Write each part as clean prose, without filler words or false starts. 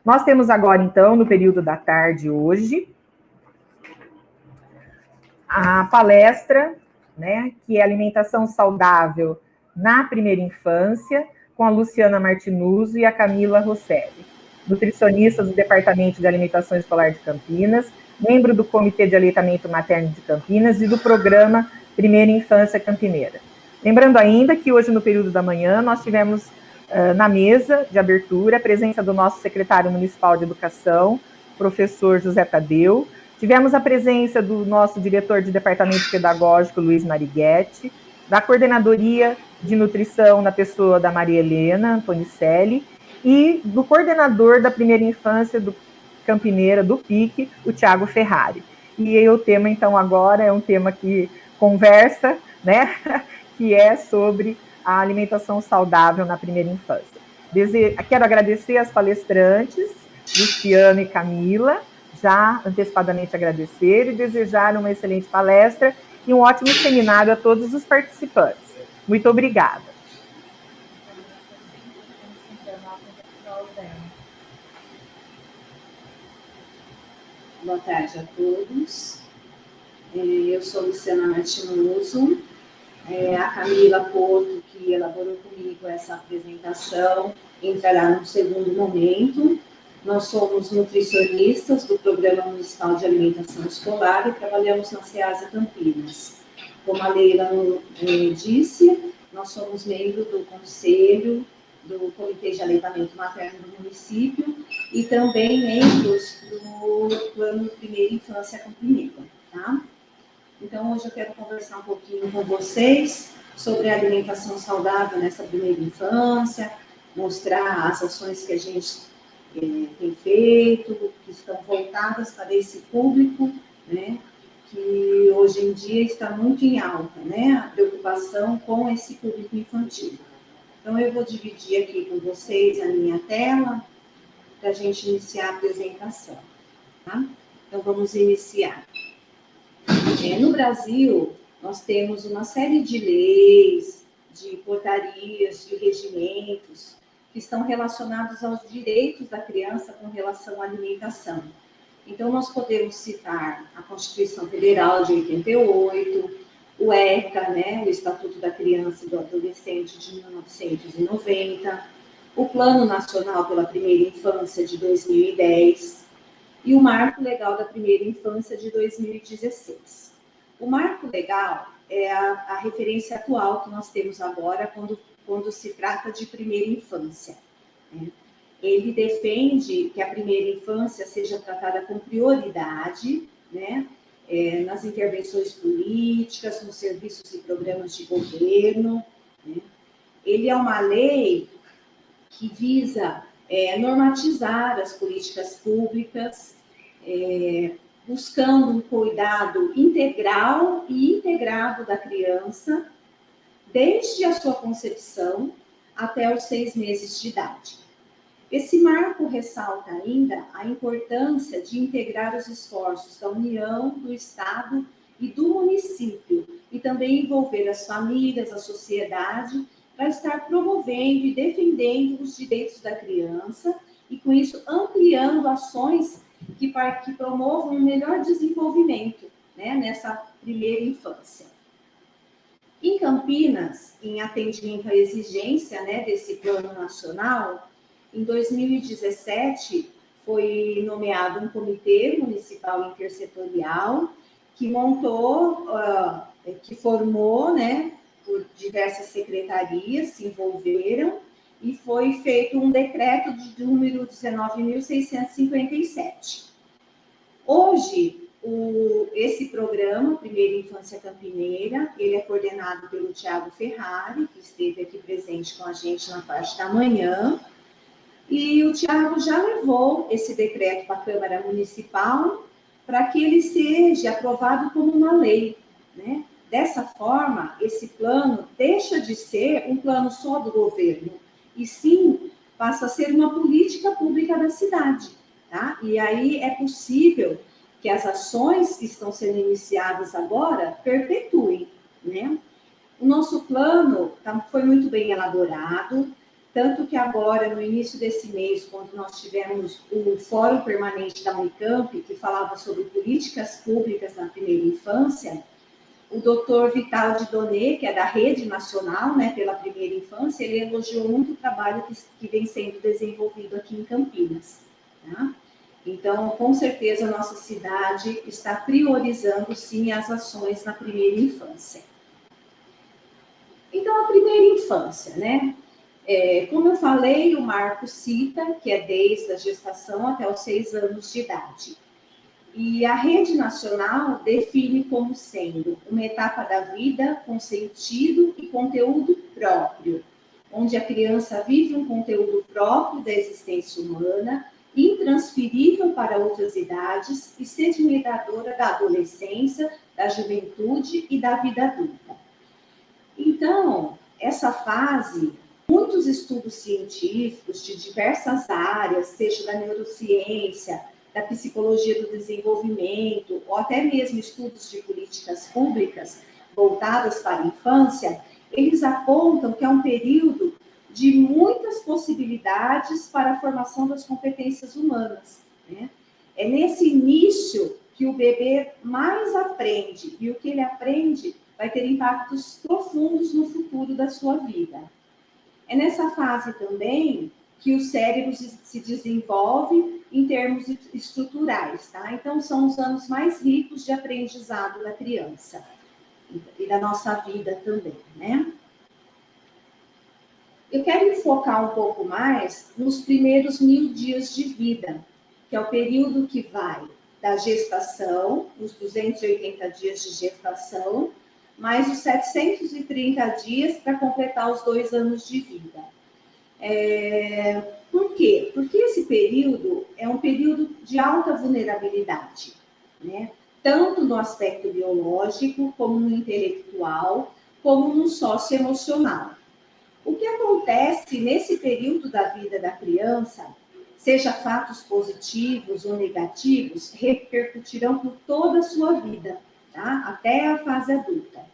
Nós temos agora, então, no período da tarde hoje, a palestra, né, que é Alimentação Saudável na Primeira Infância, com a Luciana Martinuzzo e a Camila Rosselli, nutricionistas do Departamento de Alimentação Escolar de Campinas, membro do Comitê de Aleitamento Materno de Campinas e do programa Primeira Infância Campineira. Lembrando ainda que hoje, no período da manhã, nós tivemos na mesa de abertura a presença do nosso secretário municipal de Educação, professor José Tadeu. Tivemos a presença do nosso diretor de departamento pedagógico, Luiz Marighetti, da coordenadoria de nutrição na pessoa da Maria Helena Antonicelli e do coordenador da primeira infância do Campineira, do PIC, o Tiago Ferrari. E o tema, então, agora é um tema que conversa, né, que é sobre a alimentação saudável na primeira infância. Quero agradecer às palestrantes, Luciana e Camila, já antecipadamente agradecer e desejar uma excelente palestra e um ótimo seminário a todos os participantes. Muito obrigada. Boa tarde a todos. Eu sou Luciana Martinuzzo. A Camila Porto, que elaborou comigo essa apresentação, entrará no segundo momento. Nós somos nutricionistas do Programa Municipal de Alimentação Escolar e trabalhamos na SEASA Campinas. Como a Leila disse, nós somos membros do Conselho do Comitê de Aleitamento Materno do município e também membros do Plano Primeira Infância Campineira, tá? Então, hoje eu quero conversar um pouquinho com vocês sobre a alimentação saudável nessa primeira infância, mostrar as ações que a gente tem feito, que estão voltadas para esse público, né, que hoje em dia está muito em alta, né, a preocupação com esse público infantil. Então, eu vou dividir aqui com vocês a minha tela para a gente iniciar a apresentação, tá? Então, vamos iniciar. No Brasil, nós temos uma série de leis, de portarias, de regimentos que estão relacionados aos direitos da criança com relação à alimentação. Então, nós podemos citar a Constituição Federal de 88, o ECA, né, o Estatuto da Criança e do Adolescente de 1990, o Plano Nacional pela Primeira Infância de 2010 e o Marco Legal da Primeira Infância de 2016. O marco legal é a referência atual que nós temos agora quando se trata de primeira infância, né? Ele defende que a primeira infância seja tratada com prioridade, né, nas intervenções políticas, nos serviços e programas de governo, né? Ele é uma lei que visa normatizar as políticas públicas, buscando um cuidado integral e integrado da criança, desde a sua concepção até os 6 meses de idade. Esse marco ressalta ainda a importância de integrar os esforços da União, do Estado e do município, e também envolver as famílias, a sociedade, para estar promovendo e defendendo os direitos da criança, e com isso ampliando ações que promovam um melhor desenvolvimento, né, nessa primeira infância. Em Campinas, em atendimento à exigência, né, desse plano nacional, em 2017 foi nomeado um comitê municipal intersetorial que montou, que formou, né, por diversas secretarias, se envolveram, e foi feito um decreto de número 19.657. Hoje, esse programa, Primeira Infância Campineira, ele é coordenado pelo Tiago Ferrari, que esteve aqui presente com a gente na parte da manhã, e o Tiago já levou esse decreto para a Câmara Municipal para que ele seja aprovado como uma lei, né? Dessa forma, esse plano deixa de ser um plano só do governo, e sim passa a ser uma política pública da cidade, tá? E aí é possível que as ações que estão sendo iniciadas agora perpetuem, né? O nosso plano foi muito bem elaborado, Tanto que agora, no início desse mês, quando nós tivemos o Fórum Permanente da Unicamp, que falava sobre políticas públicas na primeira infância, o doutor Vital de Donê, que é da Rede Nacional, né, pela Primeira Infância, ele elogiou muito o trabalho que vem sendo desenvolvido aqui em Campinas. Tá? Então, com certeza, a nossa cidade está priorizando, sim, as ações na primeira infância. Então, a primeira infância, né? Como eu falei, o marco cita que é desde a gestação até os 6 anos de idade. E a Rede Nacional define como sendo uma etapa da vida com sentido e conteúdo próprio, onde a criança vive um conteúdo próprio da existência humana, intransferível para outras idades e sedimentadora da adolescência, da juventude e da vida adulta. Então, essa fase, muitos estudos científicos de diversas áreas, seja da neurociência, da psicologia do desenvolvimento, ou até mesmo estudos de políticas públicas voltadas para a infância, eles apontam que é um período de muitas possibilidades para a formação das competências humanas, né? É nesse início que o bebê mais aprende, e o que ele aprende vai ter impactos profundos no futuro da sua vida. É nessa fase também que o cérebro se desenvolve em termos estruturais, tá? Então, são os anos mais ricos de aprendizado da criança e da nossa vida também, né? Eu quero enfocar um pouco mais nos primeiros 1000 dias de vida, que é o período que vai da gestação, os 280 dias de gestação, mais os 730 dias para completar os 2 anos de vida. Por quê? Porque esse período é um período de alta vulnerabilidade, né? Tanto no aspecto biológico, como no intelectual, como no socioemocional. O que acontece nesse período da vida da criança, seja fatos positivos ou negativos, repercutirão por toda a sua vida, tá? Até a fase adulta.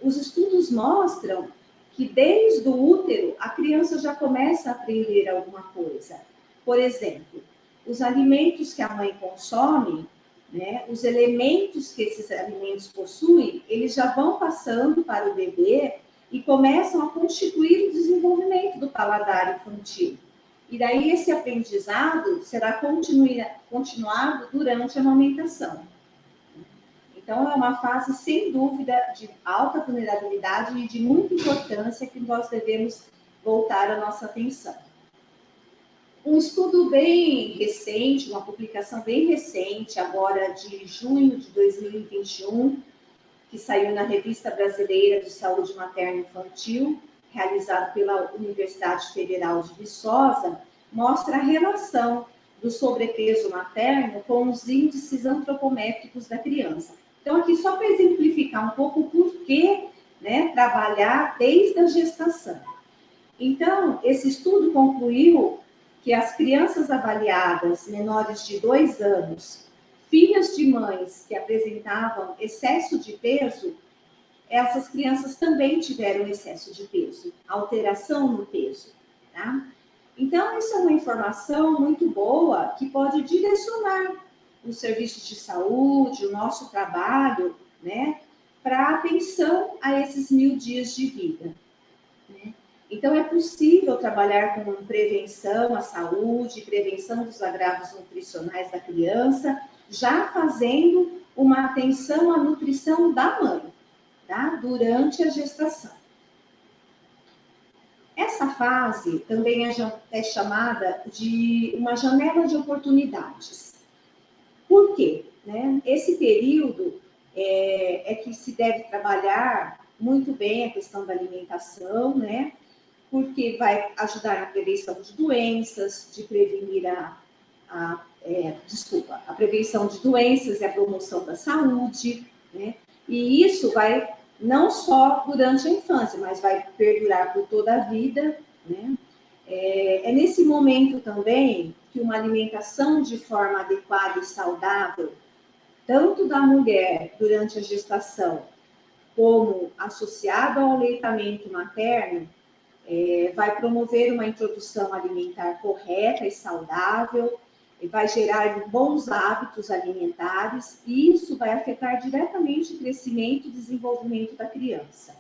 Os estudos mostram que desde o útero a criança já começa a aprender alguma coisa. Por exemplo, os alimentos que a mãe consome, né, os elementos que esses alimentos possuem, eles já vão passando para o bebê e começam a constituir o desenvolvimento do paladar infantil. E daí esse aprendizado será continuado durante a amamentação. Então, é uma fase, sem dúvida, de alta vulnerabilidade e de muita importância que nós devemos voltar a nossa atenção. Um estudo bem recente, uma publicação bem recente, agora de junho de 2021, que saiu na Revista Brasileira de Saúde Materna e Infantil, realizado pela Universidade Federal de Viçosa, mostra a relação do sobrepeso materno com os índices antropométricos da criança. Então, aqui só para exemplificar um pouco o porquê, né, trabalhar desde a gestação. Então, esse estudo concluiu que as crianças avaliadas menores de 2 anos, filhas de mães que apresentavam excesso de peso, essas crianças também tiveram excesso de peso, alteração no peso, tá? Então, isso é uma informação muito boa que pode direcionar os serviços de saúde, o nosso trabalho, né, para atenção a esses 1000 dias de vida, né? Então, é possível trabalhar com prevenção à saúde, prevenção dos agravos nutricionais da criança, já fazendo uma atenção à nutrição da mãe, tá? Durante a gestação. Essa fase também é chamada de uma janela de oportunidades. Por quê? Né? Esse período é que se deve trabalhar muito bem a questão da alimentação, né? Porque vai ajudar na prevenção de doenças, de prevenir a prevenção de doenças e a promoção da saúde, né? E isso vai não só durante a infância, mas vai perdurar por toda a vida, né? É nesse momento também que uma alimentação de forma adequada e saudável, tanto da mulher durante a gestação, como associada ao aleitamento materno, vai promover uma introdução alimentar correta e saudável, vai gerar bons hábitos alimentares, e isso vai afetar diretamente o crescimento e desenvolvimento da criança.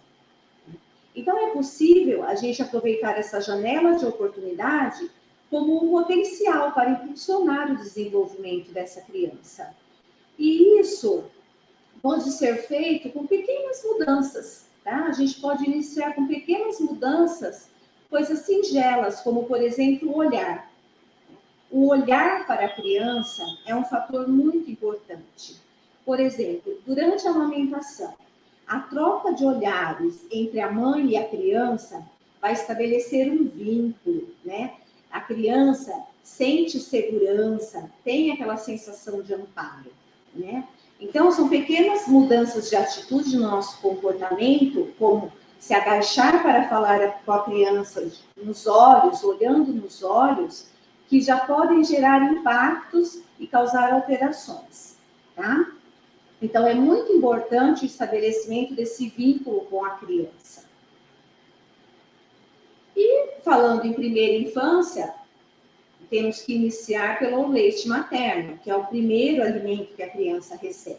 Então, é possível a gente aproveitar essa janela de oportunidade como um potencial para impulsionar o desenvolvimento dessa criança. E isso pode ser feito com pequenas mudanças, tá? A gente pode iniciar com pequenas mudanças, coisas singelas, como, por exemplo, o olhar. O olhar para a criança é um fator muito importante. Por exemplo, durante a amamentação, a troca de olhares entre a mãe e a criança vai estabelecer um vínculo, né? A criança sente segurança, tem aquela sensação de amparo, né? Então, são pequenas mudanças de atitude no nosso comportamento, como se agachar para falar com a criança nos olhos, olhando nos olhos, que já podem gerar impactos e causar alterações, tá? Então, é muito importante o estabelecimento desse vínculo com a criança. E, falando em primeira infância, temos que iniciar pelo leite materno, que é o primeiro alimento que a criança recebe.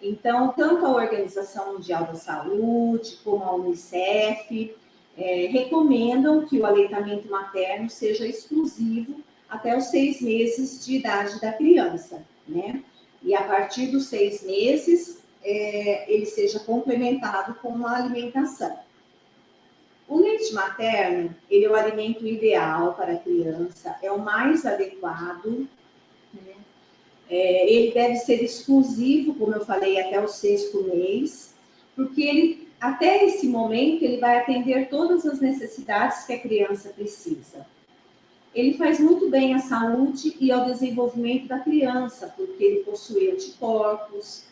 Então, tanto a Organização Mundial da Saúde, como a Unicef, recomendam que o aleitamento materno seja exclusivo até os 6 meses de idade da criança, né? E a partir dos 6 meses, ele seja complementado com uma alimentação. O leite materno, ele é o alimento ideal para a criança, é o mais adequado, né? Ele deve ser exclusivo, como eu falei, até o 6º mês, porque ele, até esse momento, ele vai atender todas as necessidades que a criança precisa. Ele faz muito bem à saúde e ao desenvolvimento da criança, porque ele possui anticorpos,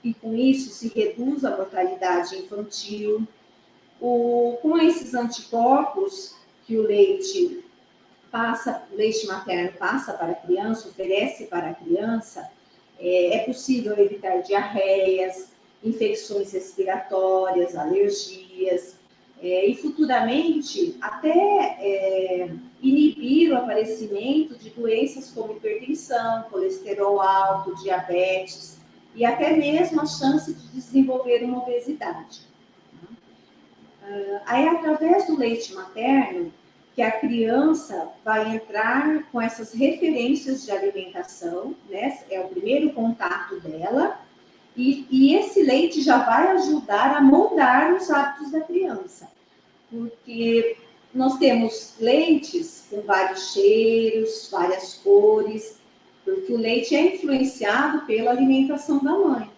e com isso se reduz a mortalidade infantil. Com esses anticorpos que o leite materno passa para a criança, oferece para a criança, é possível evitar diarreias, infecções respiratórias, alergias, e futuramente até inibir o aparecimento de doenças como hipertensão, colesterol alto, diabetes e até mesmo a chance de desenvolver uma obesidade. Aí, através do leite materno, que a criança vai entrar com essas referências de alimentação, né? É o primeiro contato dela, e esse leite já vai ajudar a moldar os hábitos da criança, porque nós temos leites com vários cheiros, várias cores, porque o leite é influenciado pela alimentação da mãe,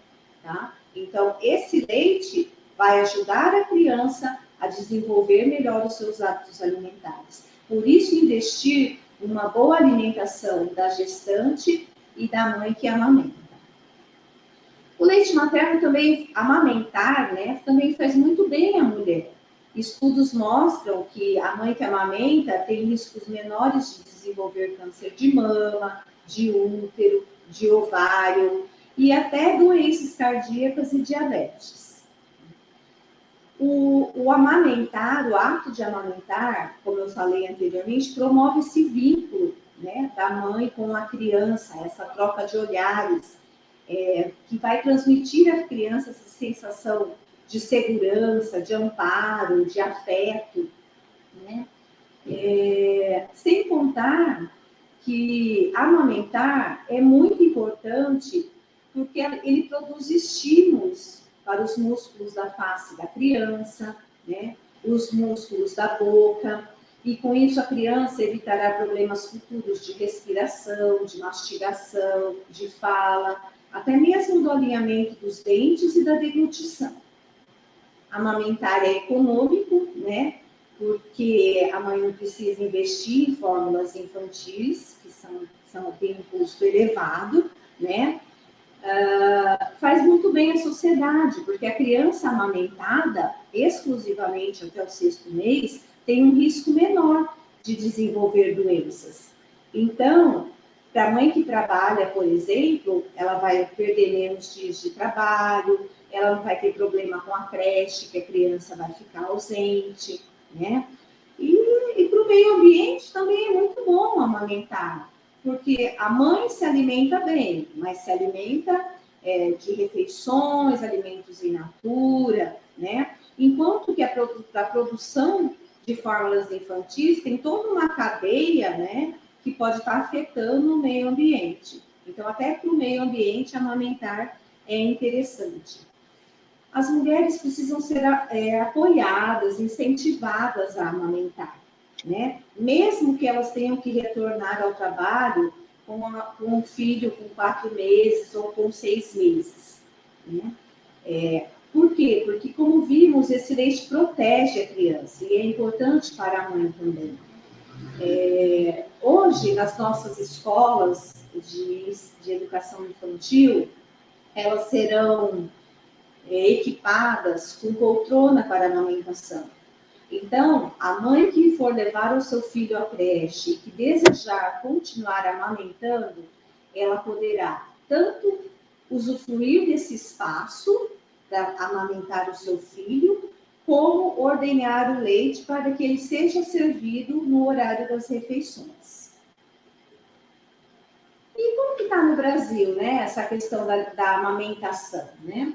tá? Então, esse leite vai ajudar a criança a desenvolver melhor os seus hábitos alimentares. Por isso, investir numa boa alimentação da gestante e da mãe que amamenta. O leite materno também, amamentar, né, também faz muito bem à mulher. Estudos mostram que a mãe que amamenta tem riscos menores de desenvolver câncer de mama, de útero, de ovário e até doenças cardíacas e diabetes. O amamentar, o ato de amamentar, como eu falei anteriormente, promove esse vínculo, né, da mãe com a criança, essa troca de olhares, que vai transmitir à criança essa sensação de segurança, de amparo, de afeto, né? Sem contar que amamentar é muito importante porque ele produz estímulos para os músculos da face da criança, né? Os músculos da boca, e com isso a criança evitará problemas futuros de respiração, de mastigação, de fala, até mesmo do alinhamento dos dentes e da deglutição. Amamentar é econômico, né? Porque a mãe não precisa investir em fórmulas infantis, que têm um custo elevado, né? Faz muito bem à sociedade, porque a criança amamentada exclusivamente até o 6º mês tem um risco menor de desenvolver doenças. Então, para a mãe que trabalha, por exemplo, ela vai perder menos dias de trabalho, ela não vai ter problema com a creche, que a criança vai ficar ausente, né? meio ambiente também é muito bom amamentar, porque a mãe se alimenta bem, mas se alimenta de refeições, alimentos in natura, né? Enquanto que a produção de fórmulas infantis tem toda uma cadeia, né, que pode estar afetando o meio ambiente. Então, até para o meio ambiente, amamentar é interessante. As mulheres precisam ser apoiadas, incentivadas a amamentar, né? Mesmo que elas tenham que retornar ao trabalho com um filho com 4 meses ou com 6 meses, né? Por quê? Porque, como vimos, esse leite protege a criança e é importante para a mãe também. Hoje, nas nossas escolas de educação infantil, elas serão equipadas com poltrona para amamentação. Então, a mãe que for levar o seu filho à creche, que desejar continuar amamentando, ela poderá tanto usufruir desse espaço para amamentar o seu filho, como ordenhar o leite para que ele seja servido no horário das refeições. E como que está no Brasil, né, essa questão da amamentação, né?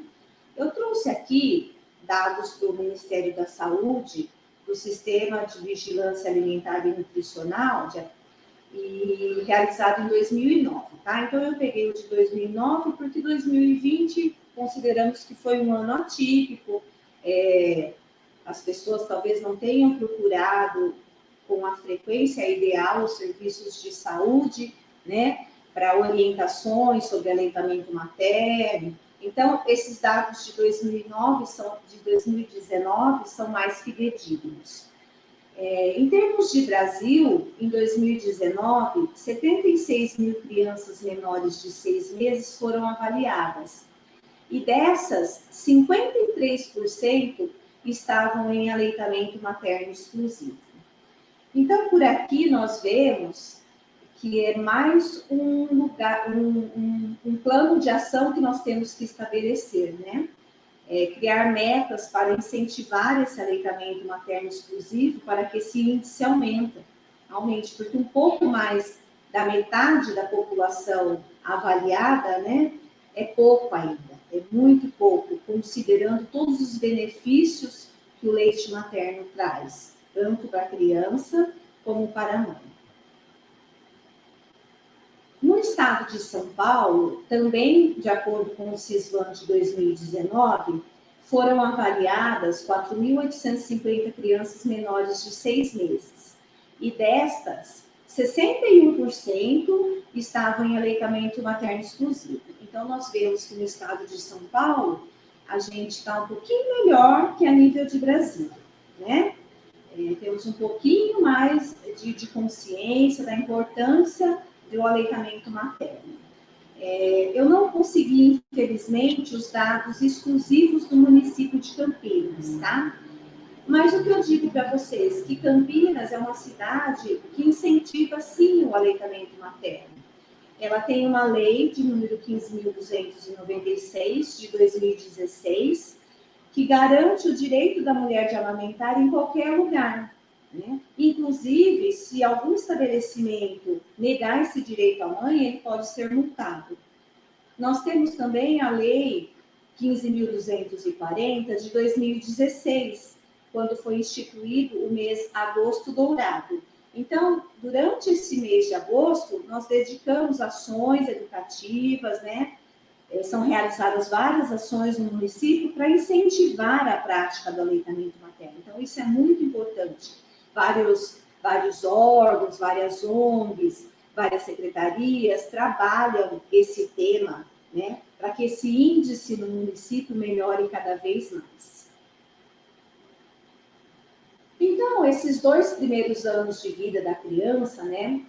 Eu trouxe aqui dados do Ministério da Saúde, do Sistema de Vigilância Alimentar e Nutricional, e realizado em 2009, tá? Então, eu peguei o de 2009 porque 2020 consideramos que foi um ano atípico, as pessoas talvez não tenham procurado com a frequência ideal os serviços de saúde, né, para orientações sobre aleitamento materno. Então, esses dados de 2019 são mais fidedignos. Em termos de Brasil, em 2019, 76 mil crianças menores de 6 meses foram avaliadas. E dessas, 53% estavam em aleitamento materno exclusivo. Então, por aqui nós vemos que é mais um plano de ação que nós temos que estabelecer, né? Criar metas para incentivar esse aleitamento materno exclusivo para que esse índice aumente, porque um pouco mais da metade da população avaliada, né, é pouco ainda, é muito pouco, considerando todos os benefícios que o leite materno traz, tanto para a criança como para a mãe. No estado de São Paulo, também de acordo com o CISVAN de 2019, foram avaliadas 4.850 crianças menores de 6 meses. E destas, 61% estavam em aleitamento materno exclusivo. Então, nós vemos que no estado de São Paulo, a gente está um pouquinho melhor que a nível de Brasil, né? Temos um pouquinho mais de consciência da importância do aleitamento materno. Eu não consegui, infelizmente, os dados exclusivos do município de Campinas, tá? Mas o que eu digo para vocês, que Campinas é uma cidade que incentiva, sim, o aleitamento materno. Ela tem uma lei de número 15.296, de 2016, que garante o direito da mulher de amamentar em qualquer lugar, né? Inclusive, se algum estabelecimento negar esse direito à mãe, ele pode ser multado. Nós temos também a Lei 15.240, de 2016, quando foi instituído o mês Agosto Dourado. Então, durante esse mês de agosto, nós dedicamos ações educativas, né? São realizadas várias ações no município para incentivar a prática do aleitamento materno. Então, isso é muito importante. Vários órgãos, várias ONGs, várias secretarias trabalham esse tema, né, para que esse índice no município melhore cada vez mais. Então, esses 2 primeiros anos de vida da criança, né,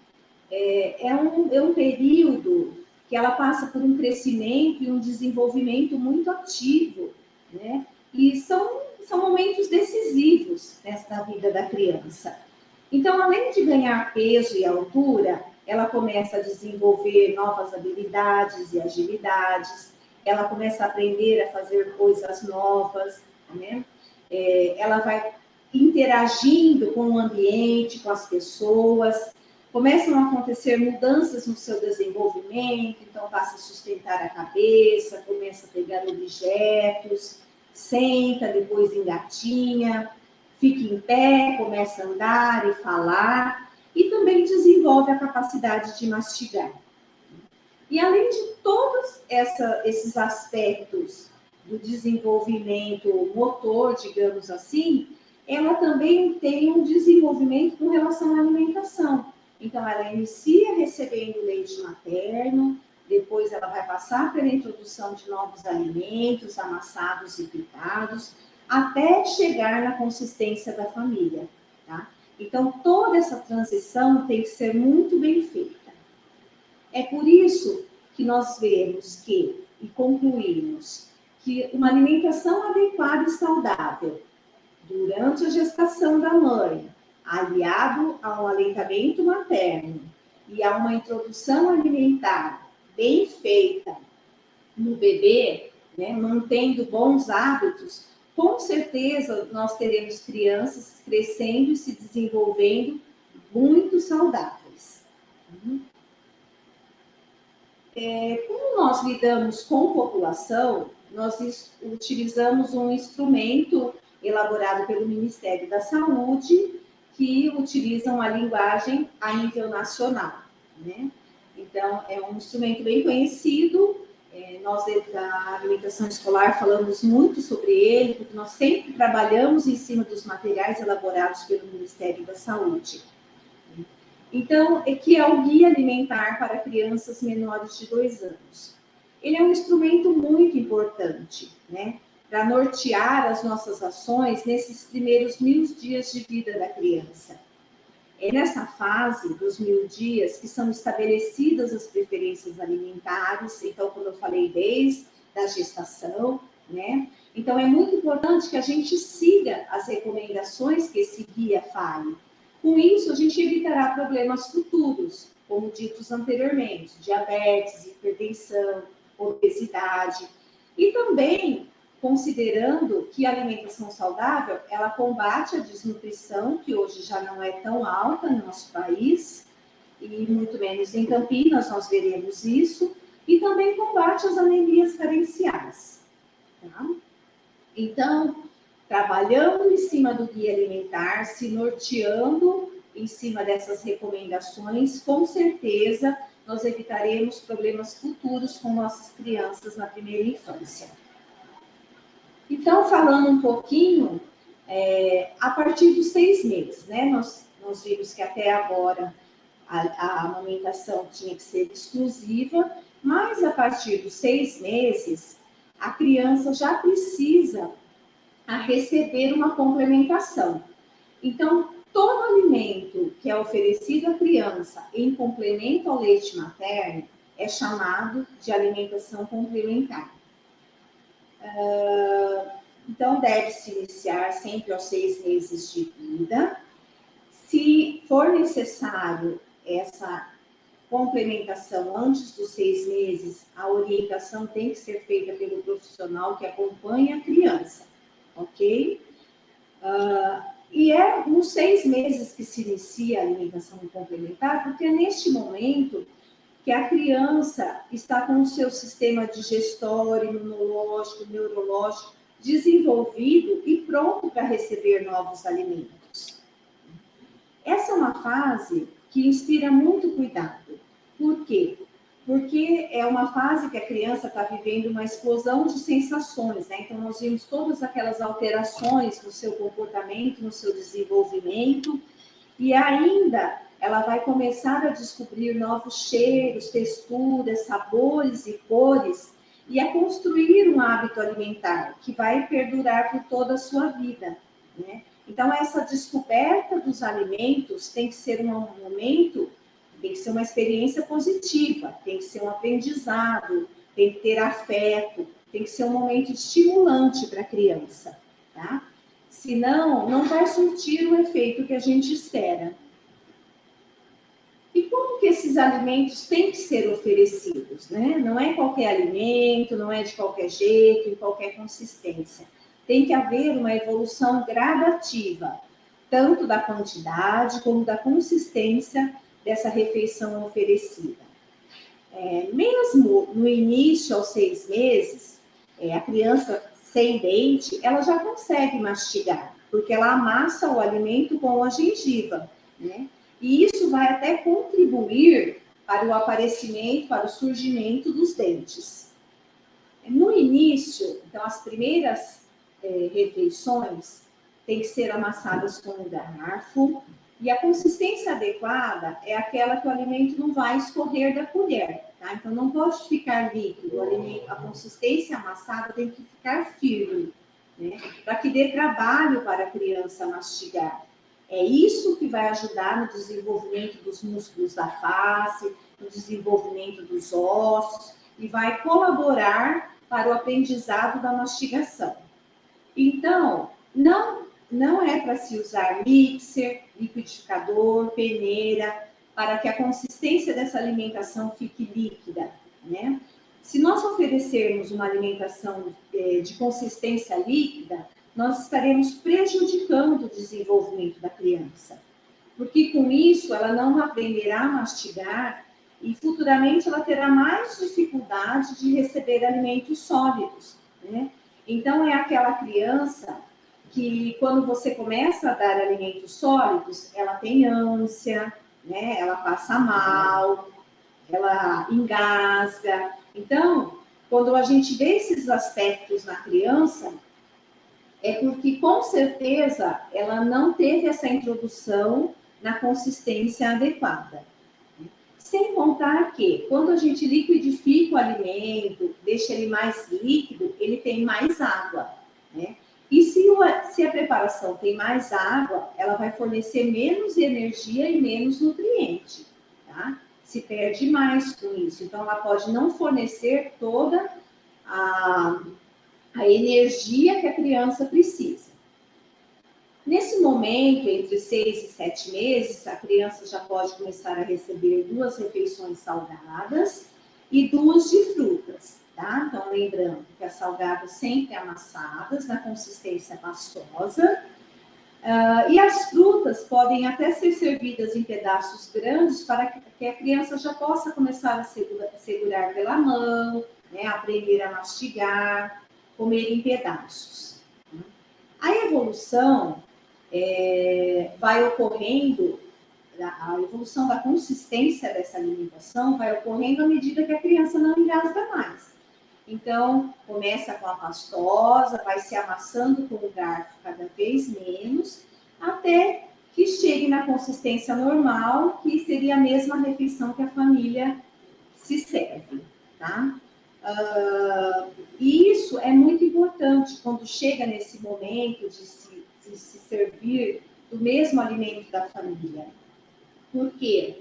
é um período que ela passa por um crescimento e um desenvolvimento muito ativo, né? E são momentos decisivos nesta vida da criança. Então, além de ganhar peso e altura, ela começa a desenvolver novas habilidades e agilidades, ela começa a aprender a fazer coisas novas, né? Ela vai interagindo com o ambiente, com as pessoas, começam a acontecer mudanças no seu desenvolvimento, então passa a sustentar a cabeça, começa a pegar objetos, senta, depois engatinha, fica em pé, começa a andar e falar, e também desenvolve a capacidade de mastigar. E além de todos esses aspectos do desenvolvimento motor, digamos assim, ela também tem um desenvolvimento com relação à alimentação. Então, ela inicia recebendo leite materno, depois ela vai passar pela introdução de novos alimentos, amassados e picados, até chegar na consistência da família, tá? Então, toda essa transição tem que ser muito bem feita. É por isso que nós vemos e concluímos que uma alimentação adequada e saudável durante a gestação da mãe, aliado ao aleitamento materno e a uma introdução alimentar bem feita no bebê, né, mantendo bons hábitos, com certeza nós teremos crianças crescendo e se desenvolvendo muito saudáveis. Como nós lidamos com população, nós utilizamos um instrumento elaborado pelo Ministério da Saúde, que utiliza uma linguagem a nível nacional, né? Então, é um instrumento bem conhecido, nós da alimentação escolar falamos muito sobre ele, porque nós sempre trabalhamos em cima dos materiais elaborados pelo Ministério da Saúde. Então, que é o Guia Alimentar para Crianças Menores de 2 anos. Ele é um instrumento muito importante, né, para nortear as nossas ações nesses primeiros 1000 dias de vida da criança. É nessa fase dos 1000 dias que são estabelecidas as preferências alimentares, então, como eu falei, desde a gestação, né? Então, é muito importante que a gente siga as recomendações que esse guia fale. Com isso, a gente evitará problemas futuros, como ditos anteriormente, diabetes, hipertensão, obesidade. E também considerando que a alimentação saudável, ela combate a desnutrição, que hoje já não é tão alta no nosso país, e muito menos em Campinas, nós veremos isso, e também combate as anemias carenciais. Tá? Então, trabalhando em cima do guia alimentar, se norteando em cima dessas recomendações, com certeza nós evitaremos problemas futuros com nossas crianças na primeira infância. Então, falando um pouquinho, a partir dos 6 meses, né? Nós vimos que até agora a amamentação tinha que ser exclusiva, mas a partir dos 6 meses, a criança já precisa receber uma complementação. Então, todo alimento que é oferecido à criança em complemento ao leite materno é chamado de alimentação complementar. Então, deve-se iniciar sempre aos 6 meses de vida. Se for necessário essa complementação antes dos 6 meses, a orientação tem que ser feita pelo profissional que acompanha a criança, ok? E é nos 6 meses que se inicia a alimentação complementar, porque é neste momento que a criança está com o seu sistema digestório, imunológico, neurológico desenvolvido e pronto para receber novos alimentos. Essa é uma fase que inspira muito cuidado. Por quê? Porque é uma fase que a criança está vivendo uma explosão de sensações, né? Então, nós vimos todas aquelas alterações no seu comportamento, no seu desenvolvimento, e ainda ela vai começar a descobrir novos cheiros, texturas, sabores e cores, e a construir um hábito alimentar que vai perdurar por toda a sua vida, né? Então, essa descoberta dos alimentos tem que ser um momento, tem que ser uma experiência positiva, tem que ser um aprendizado, tem que ter afeto, tem que ser um momento estimulante para a criança, tá? Senão, não vai surtir o efeito que a gente espera. E como que esses alimentos têm que ser oferecidos, né? Não é qualquer alimento, não é de qualquer jeito, em qualquer consistência. tem que haver uma evolução gradativa, tanto da quantidade como da consistência dessa refeição oferecida. Mesmo no início, aos 6 meses, a criança sem dente, ela já consegue mastigar, porque ela amassa o alimento com a gengiva, né? E isso vai até contribuir para o aparecimento, para o surgimento dos dentes. No início, então, as primeiras refeições têm que ser amassadas com um garfo, e a consistência adequada é aquela que o alimento não vai escorrer da colher, tá? Então, não pode ficar líquido, o alimento, a consistência amassada tem que ficar firme, né? Para que dê trabalho para a criança mastigar. É isso que vai ajudar no desenvolvimento dos músculos da face, no desenvolvimento dos ossos, e vai colaborar para o aprendizado da mastigação. Então, não é para se usar mixer, liquidificador, peneira, para que a consistência dessa alimentação fique líquida, né? Se nós oferecermos uma alimentação de consistência líquida, nós estaremos prejudicando o desenvolvimento da criança, porque com isso ela não aprenderá a mastigar e futuramente ela terá mais dificuldade de receber alimentos sólidos, né? Então, é aquela criança que, quando você começa a dar alimentos sólidos, ela tem ânsia, né? Ela passa mal, ela engasga. Então, quando a gente vê esses aspectos na criança, é porque, com certeza, ela não teve essa introdução na consistência adequada. Sem contar que, quando a gente liquidifica o alimento, deixa ele mais líquido, ele tem mais água, né? E se a preparação tem mais água, ela vai fornecer menos energia e menos nutriente, tá? Se perde mais com isso. Então, ela pode não fornecer toda a energia que a criança precisa. Nesse momento, entre 6 e 7 meses, a criança já pode começar a receber 2 refeições salgadas e 2 de frutas, tá? Então, lembrando que as salgadas sempre amassadas, na consistência pastosa, e as frutas podem até ser servidas em pedaços grandes para que a criança já possa começar a segurar pela mão, né? Aprender a mastigar, comer em pedaços. A evolução vai ocorrendo, a evolução da consistência dessa alimentação vai ocorrendo à medida que a criança não engasga mais. Então, começa com a pastosa, vai se amassando com o garfo cada vez menos, até que chegue na consistência normal, que seria a mesma refeição que a família se serve, tá? E isso é muito importante quando chega nesse momento de se servir do mesmo alimento da família. Porque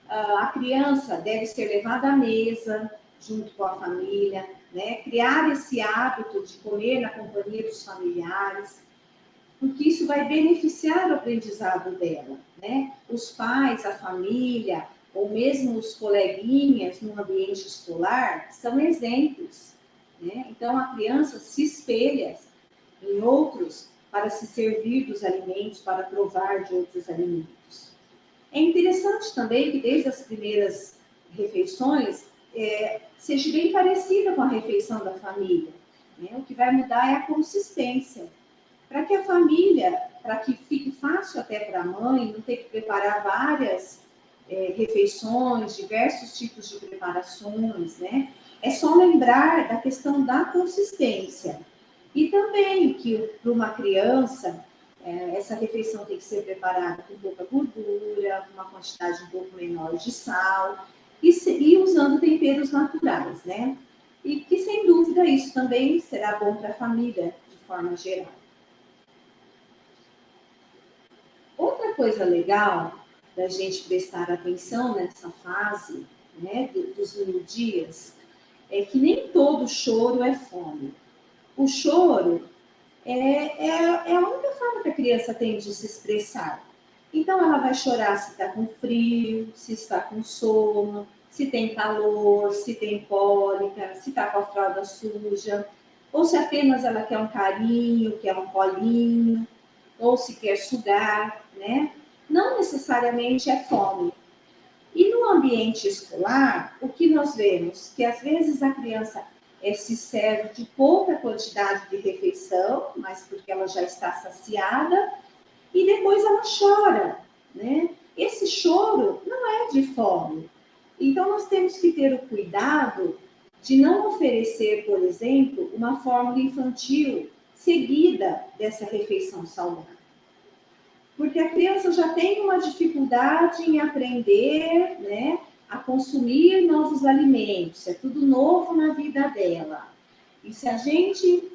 a criança deve ser levada à mesa, junto com a família, né? Criar esse hábito de comer na companhia dos familiares, porque isso vai beneficiar o aprendizado dela, né? Os pais, a família, ou mesmo os coleguinhas no ambiente escolar, são exemplos, né? Então, a criança se espelha em outros para se servir dos alimentos, para provar de outros alimentos. É interessante também que desde as primeiras refeições seja bem parecida com a refeição da família, né? O que vai mudar é a consistência, para que a família, para que fique fácil até para a mãe, não ter que preparar várias refeições, diversos tipos de preparações, né? É só lembrar da questão da consistência. E também que para uma criança, essa refeição tem que ser preparada com pouca gordura, uma quantidade um pouco menor de sal, e usando temperos naturais, né? E que, sem dúvida, isso também será bom para a família, de forma geral. Outra coisa legal da gente prestar atenção nessa fase, né, dos 1000 dias, é que nem todo choro é fome. O choro é a única forma que a criança tem de se expressar. Então, ela vai chorar se está com frio, se está com sono, se tem calor, se tem cólica, se está com a fralda suja. ou se apenas ela quer um carinho, quer um colinho, ou se quer sugar, né? Não necessariamente é fome. E no ambiente escolar, o que nós vemos? Que às vezes a criança se serve de pouca quantidade de refeição, mas porque ela já está saciada, e depois ela chora, né? Esse choro não é de fome. Então nós temos que ter o cuidado de não oferecer, por exemplo, uma fórmula infantil seguida dessa refeição saudável. Porque a criança já tem uma dificuldade em aprender, né, a consumir novos alimentos, é tudo novo na vida dela. E se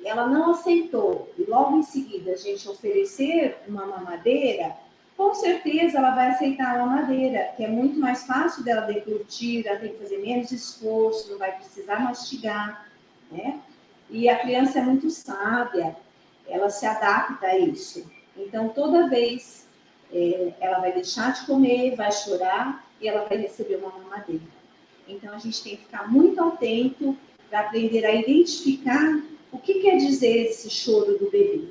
ela não aceitou, e logo em seguida a gente oferecer uma mamadeira, com certeza ela vai aceitar a mamadeira, que é muito mais fácil dela deglutir, ela tem que fazer menos esforço, não vai precisar mastigar, né? E a criança é muito sábia, ela se adapta a isso. Então, toda vez ela vai deixar de comer, vai chorar e ela vai receber uma mamadeira. Então, a gente tem que ficar muito atento para aprender a identificar o que quer dizer esse choro do bebê,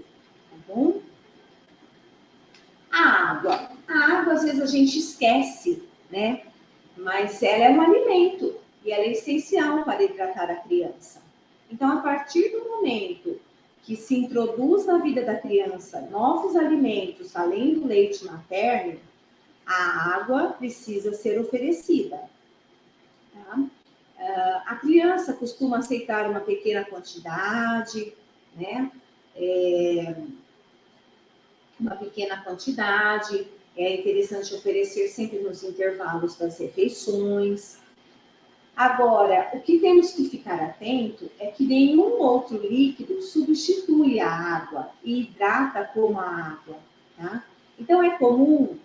tá bom? A água. A água, às vezes, a gente esquece, né? Mas ela é um alimento e ela é essencial para hidratar a criança. Então, a partir do momento que se introduz na vida da criança novos alimentos, além do leite materno, a água precisa ser oferecida. Tá? A criança costuma aceitar uma pequena quantidade, né? Uma pequena quantidade. É interessante oferecer sempre nos intervalos das refeições. Agora, o que temos que ficar atento é que nenhum outro líquido substitui a água e hidrata como a água, tá? Então, é comum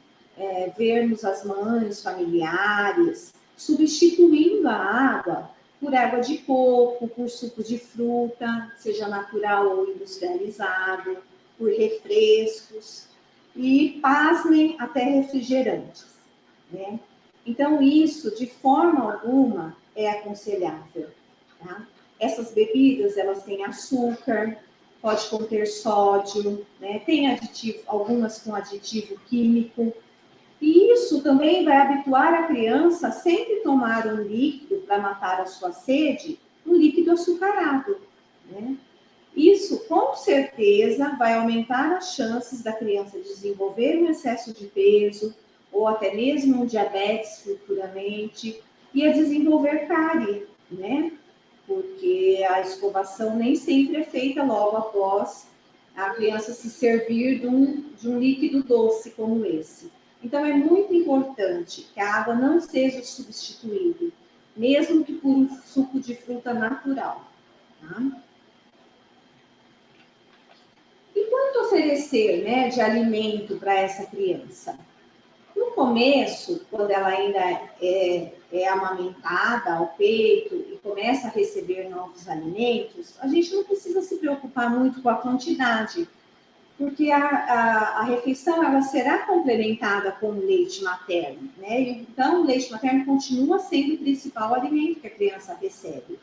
vermos as mães familiares substituindo a água por água de coco, por suco de fruta, seja natural ou industrializado, por refrescos e, pasmem, até refrigerantes, né? Então, isso, de forma alguma, é aconselhável. Tá? Essas bebidas, elas têm açúcar, pode conter sódio, né? Tem aditivo, algumas com aditivo químico. E isso também vai habituar a criança a sempre tomar um líquido para matar a sua sede, um líquido açucarado, né? Isso, com certeza, vai aumentar as chances da criança desenvolver um excesso de peso, ou até mesmo um diabetes futuramente, e a desenvolver cárie, né? Porque a escovação nem sempre é feita logo após a criança se servir de um líquido doce como esse. Então, é muito importante que a água não seja substituída, mesmo que por um suco de fruta natural, tá? E quanto oferecer, né, de alimento para essa criança? No começo, quando ela ainda é amamentada ao peito e começa a receber novos alimentos, a gente não precisa se preocupar muito com a quantidade, porque a refeição ela será complementada com o leite materno, né? Então, o leite materno continua sendo o principal alimento que a criança recebe.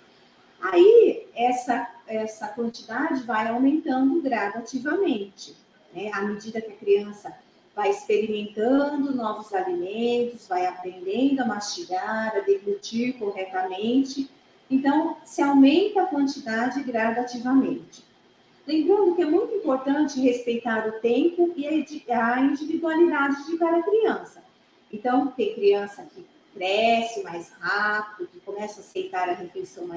Aí, essa quantidade vai aumentando gradativamente, né? À medida que a criança vai experimentando novos alimentos, vai aprendendo a mastigar, a deglutir corretamente. Então, se aumenta a quantidade gradativamente. Lembrando que é muito importante respeitar o tempo e a individualidade de cada criança. Então, tem criança que cresce mais rápido, que começa a aceitar a refeição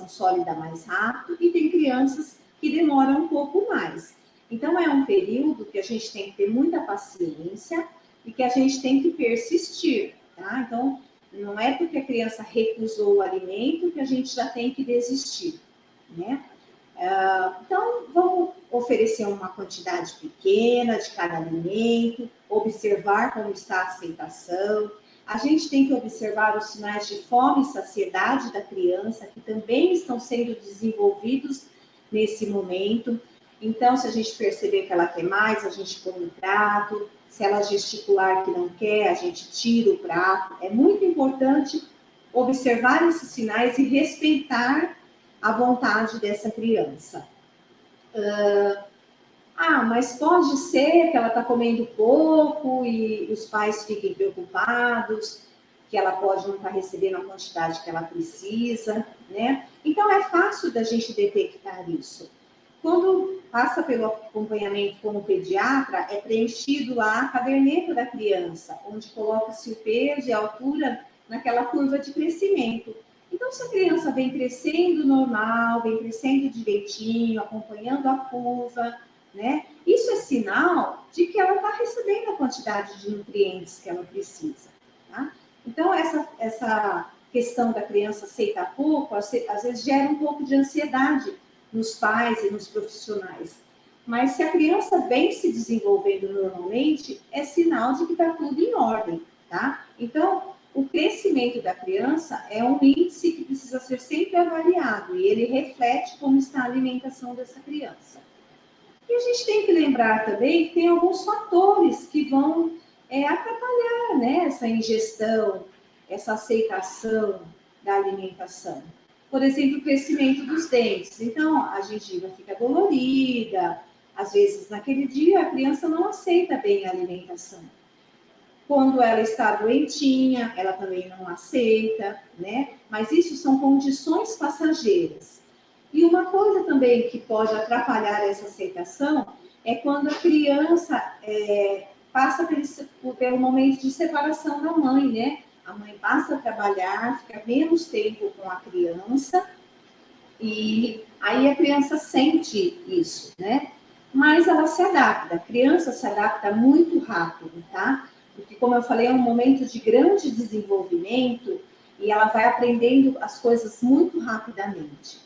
sólida mais rápido, e tem crianças que demoram um pouco mais. Então, é um período que a gente tem que ter muita paciência e que a gente tem que persistir, tá? Então, não é porque a criança recusou o alimento que a gente já tem que desistir, né? Então, vamos oferecer uma quantidade pequena de cada alimento, observar como está a aceitação. A gente tem que observar os sinais de fome e saciedade da criança, que também estão sendo desenvolvidos nesse momento. Então, se a gente perceber que ela quer mais, a gente põe no prato. Se ela gesticular que não quer, a gente tira o prato. É muito importante observar esses sinais e respeitar à vontade dessa criança. Mas pode ser que ela está comendo pouco e os pais fiquem preocupados, que ela pode não estar recebendo a quantidade que ela precisa, né? Então, é fácil da gente detectar isso. Quando passa pelo acompanhamento com o pediatra, é preenchido lá a caderneta da criança, onde coloca-se o peso e a altura naquela curva de crescimento. Então, se a criança vem crescendo normal, vem crescendo direitinho, acompanhando a curva, né? Isso é sinal de que ela está recebendo a quantidade de nutrientes que ela precisa, tá? Então, essa questão da criança aceitar pouco, às vezes gera um pouco de ansiedade nos pais e nos profissionais. Mas se a criança vem se desenvolvendo normalmente, é sinal de que está tudo em ordem, tá? Então, o crescimento da criança é um índice que precisa ser sempre avaliado e ele reflete como está a alimentação dessa criança. E a gente tem que lembrar também que tem alguns fatores que vão atrapalhar, né, essa ingestão, essa aceitação da alimentação. Por exemplo, o crescimento dos dentes. Então, a gengiva fica dolorida, às vezes naquele dia a criança não aceita bem a alimentação. Quando ela está doentinha, ela também não aceita, né? Mas isso são condições passageiras. E uma coisa também que pode atrapalhar essa aceitação é quando a criança passa pelo momento de separação da mãe, né? A mãe passa a trabalhar, fica menos tempo com a criança e aí a criança sente isso, né? Mas ela se adapta, a criança se adapta muito rápido, tá? Porque, como eu falei, é um momento de grande desenvolvimento e ela vai aprendendo as coisas muito rapidamente.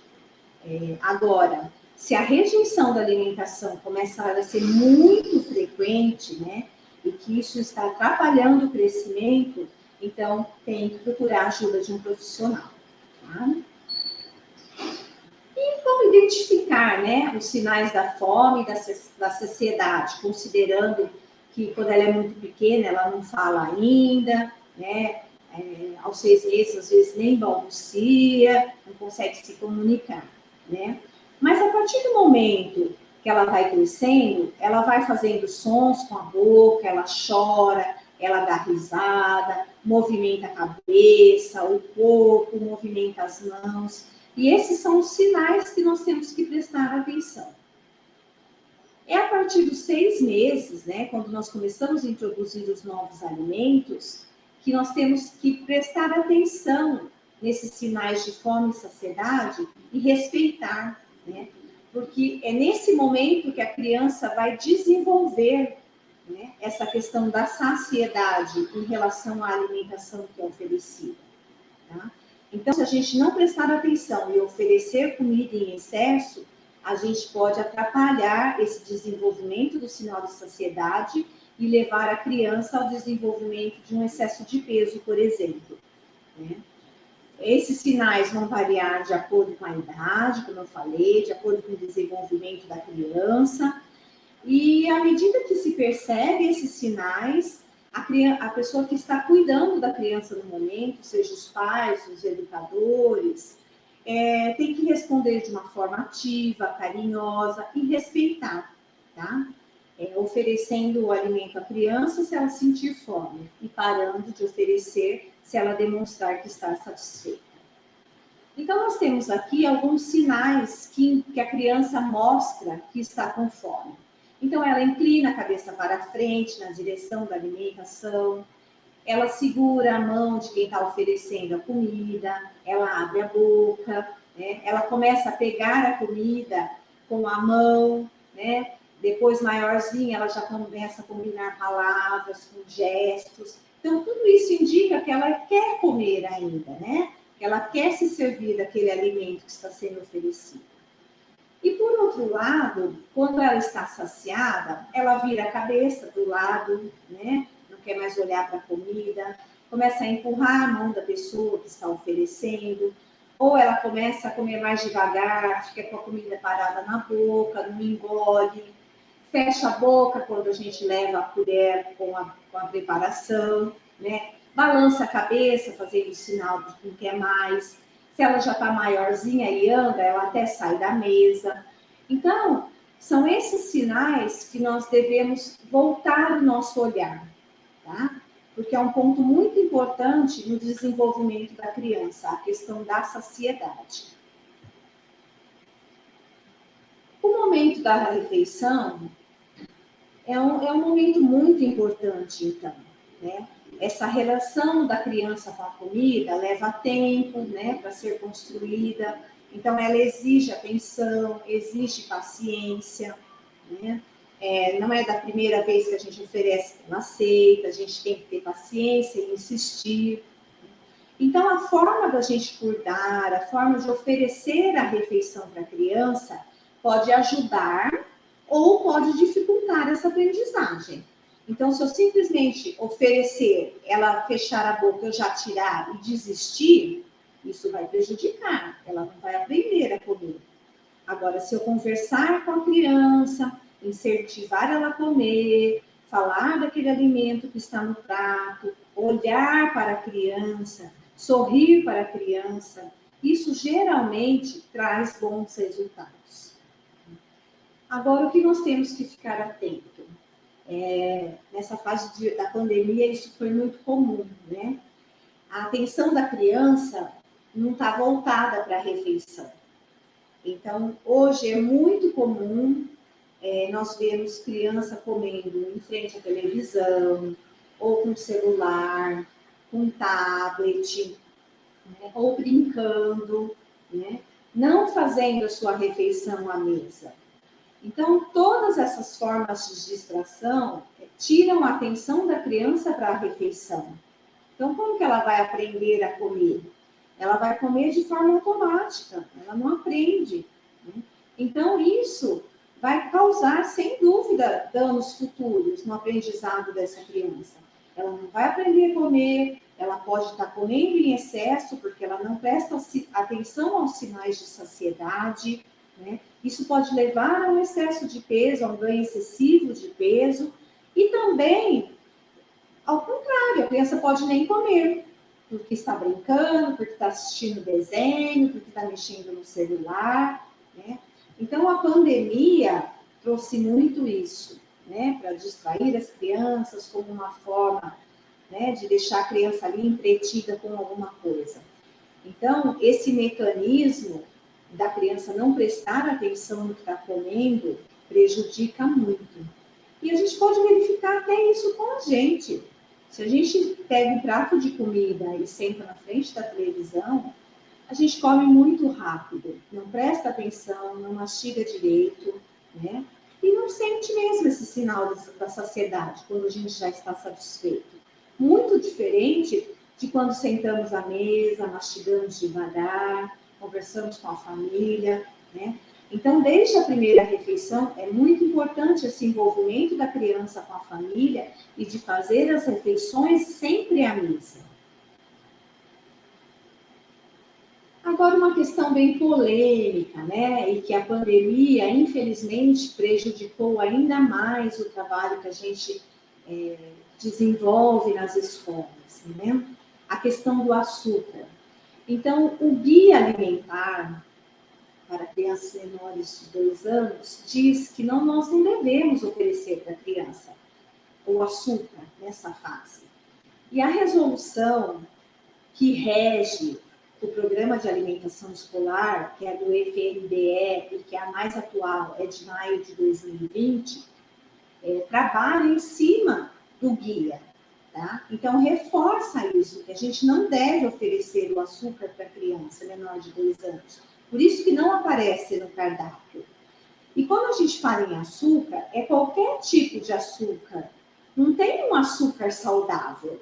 Agora, se a rejeição da alimentação começar a ser muito frequente, né, e que isso está atrapalhando o crescimento, então tem que procurar a ajuda de um profissional. Tá? E como identificar, né, os sinais da fome e da saciedade, considerando que quando ela é muito pequena, ela não fala ainda, né, aos 6 meses, às vezes nem balbucia, não consegue se comunicar, né? Mas a partir do momento que ela vai crescendo, ela vai fazendo sons com a boca, ela chora, ela dá risada, movimenta a cabeça, o corpo, movimenta as mãos. E esses são os sinais que nós temos que prestar atenção. É a partir dos 6 meses, né, quando nós começamos a introduzir os novos alimentos, que nós temos que prestar atenção nesses sinais de fome e saciedade e respeitar, né? Porque é nesse momento que a criança vai desenvolver, né, essa questão da saciedade em relação à alimentação que é oferecida, tá? Então, se a gente não prestar atenção e oferecer comida em excesso, a gente pode atrapalhar esse desenvolvimento do sinal de saciedade e levar a criança ao desenvolvimento de um excesso de peso, por exemplo, né? Esses sinais vão variar de acordo com a idade, como eu falei, de acordo com o desenvolvimento da criança. E à medida que se percebe esses sinais, a pessoa que está cuidando da criança no momento, seja os pais, os educadores, tem que responder de uma forma ativa, carinhosa e respeitar, tá? Oferecendo o alimento à criança se ela sentir fome e parando de oferecer se ela demonstrar que está satisfeita. Então, nós temos aqui alguns sinais que a criança mostra que está com fome. Então, ela inclina a cabeça para frente na direção da alimentação, ela segura a mão de quem está oferecendo a comida, ela abre a boca, né? Ela começa a pegar a comida com a mão, né? Depois, maiorzinha, ela já começa a combinar palavras com gestos. Então, tudo isso indica que ela quer comer ainda, né? Que ela quer se servir daquele alimento que está sendo oferecido. E, por outro lado, quando ela está saciada, ela vira a cabeça para o lado, né? Não quer mais olhar para a comida, começa a empurrar a mão da pessoa que está oferecendo, ou ela começa a comer mais devagar, fica com a comida parada na boca, não engole, fecha a boca quando a gente leva a colher com a preparação, né? Balança a cabeça, fazendo o sinal de que quer mais, Se ela já está maiorzinha e anda, ela até sai da mesa. Então, são esses sinais que nós devemos voltar o nosso olhar, tá? Porque é um ponto muito importante no desenvolvimento da criança, a questão da saciedade. O momento da refeição é um momento muito importante, então, né? Essa relação da criança com a comida leva tempo, né, para ser construída. Então, ela exige atenção, exige paciência, né? Não é da primeira vez que a gente oferece que ela aceita, a gente tem que ter paciência e insistir. Então, a forma da gente cuidar, a forma de oferecer a refeição para a criança pode ajudar ou pode dificultar essa aprendizagem. Então, se eu simplesmente oferecer, ela fechar a boca, eu já tirar e desistir, isso vai prejudicar, ela não vai aprender a comer. Agora, se eu conversar com a criança, incentivar ela a comer, falar daquele alimento que está no prato, olhar para a criança, sorrir para a criança, isso geralmente traz bons resultados. Agora, o que nós temos que ficar atento? Nessa fase da pandemia, isso foi muito comum, né? A atenção da criança não está voltada para a refeição. Então, hoje é muito comum nós vermos criança comendo em frente à televisão, ou com celular, com tablet, né? Ou brincando, né? Não fazendo a sua refeição à mesa. Então, todas essas formas de distração tiram a atenção da criança para a refeição. Então, como que ela vai aprender a comer? Ela vai comer de forma automática, ela não aprende, né? Então, isso vai causar, sem dúvida, danos futuros no aprendizado dessa criança. Ela não vai aprender a comer, ela pode estar comendo em excesso, porque ela não presta atenção aos sinais de saciedade, né? Isso pode levar a um excesso de peso, a um ganho excessivo de peso, e também, ao contrário, a criança pode nem comer, porque está brincando, porque está assistindo desenho, porque está mexendo no celular, né? Então, a pandemia trouxe muito isso, né? Para distrair as crianças como uma forma, né, de deixar a criança ali entretida com alguma coisa. Então, esse mecanismo da criança não prestar atenção no que está comendo prejudica muito. E a gente pode verificar até isso com a gente. Se a gente pega um prato de comida e senta na frente da televisão, a gente come muito rápido, não presta atenção, não mastiga direito, né? E não sente mesmo esse sinal da saciedade quando a gente já está satisfeito. Muito diferente de quando sentamos à mesa, mastigamos devagar, conversamos com a família, né? Então, desde a primeira refeição, é muito importante esse envolvimento da criança com a família e de fazer as refeições sempre à mesa. Agora, uma questão bem polêmica, né? E que a pandemia, infelizmente, prejudicou ainda mais o trabalho que a gente desenvolve nas escolas, né? A questão do açúcar. Então, o guia alimentar para crianças menores de 2 anos diz que nós não devemos oferecer para a criança o açúcar nessa fase. E a resolução que rege o Programa de Alimentação Escolar, que é do FNDE e que é a mais atual, é de maio de 2020, trabalha em cima do guia, tá? Então, reforça isso, que a gente não deve oferecer o açúcar para criança menor de 2 anos. Por isso que não aparece no cardápio. E quando a gente fala em açúcar, é qualquer tipo de açúcar. Não tem um açúcar saudável.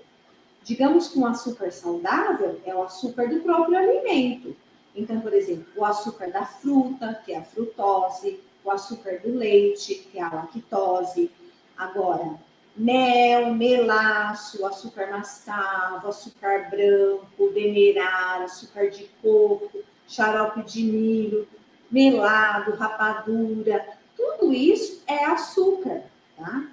Digamos que um açúcar saudável é o açúcar do próprio alimento. Então, por exemplo, o açúcar da fruta, que é a frutose, o açúcar do leite, que é a lactose. Agora, mel, melaço, açúcar mascavo, açúcar branco, demerara, açúcar de coco, xarope de milho, melado, rapadura, tudo isso é açúcar, tá?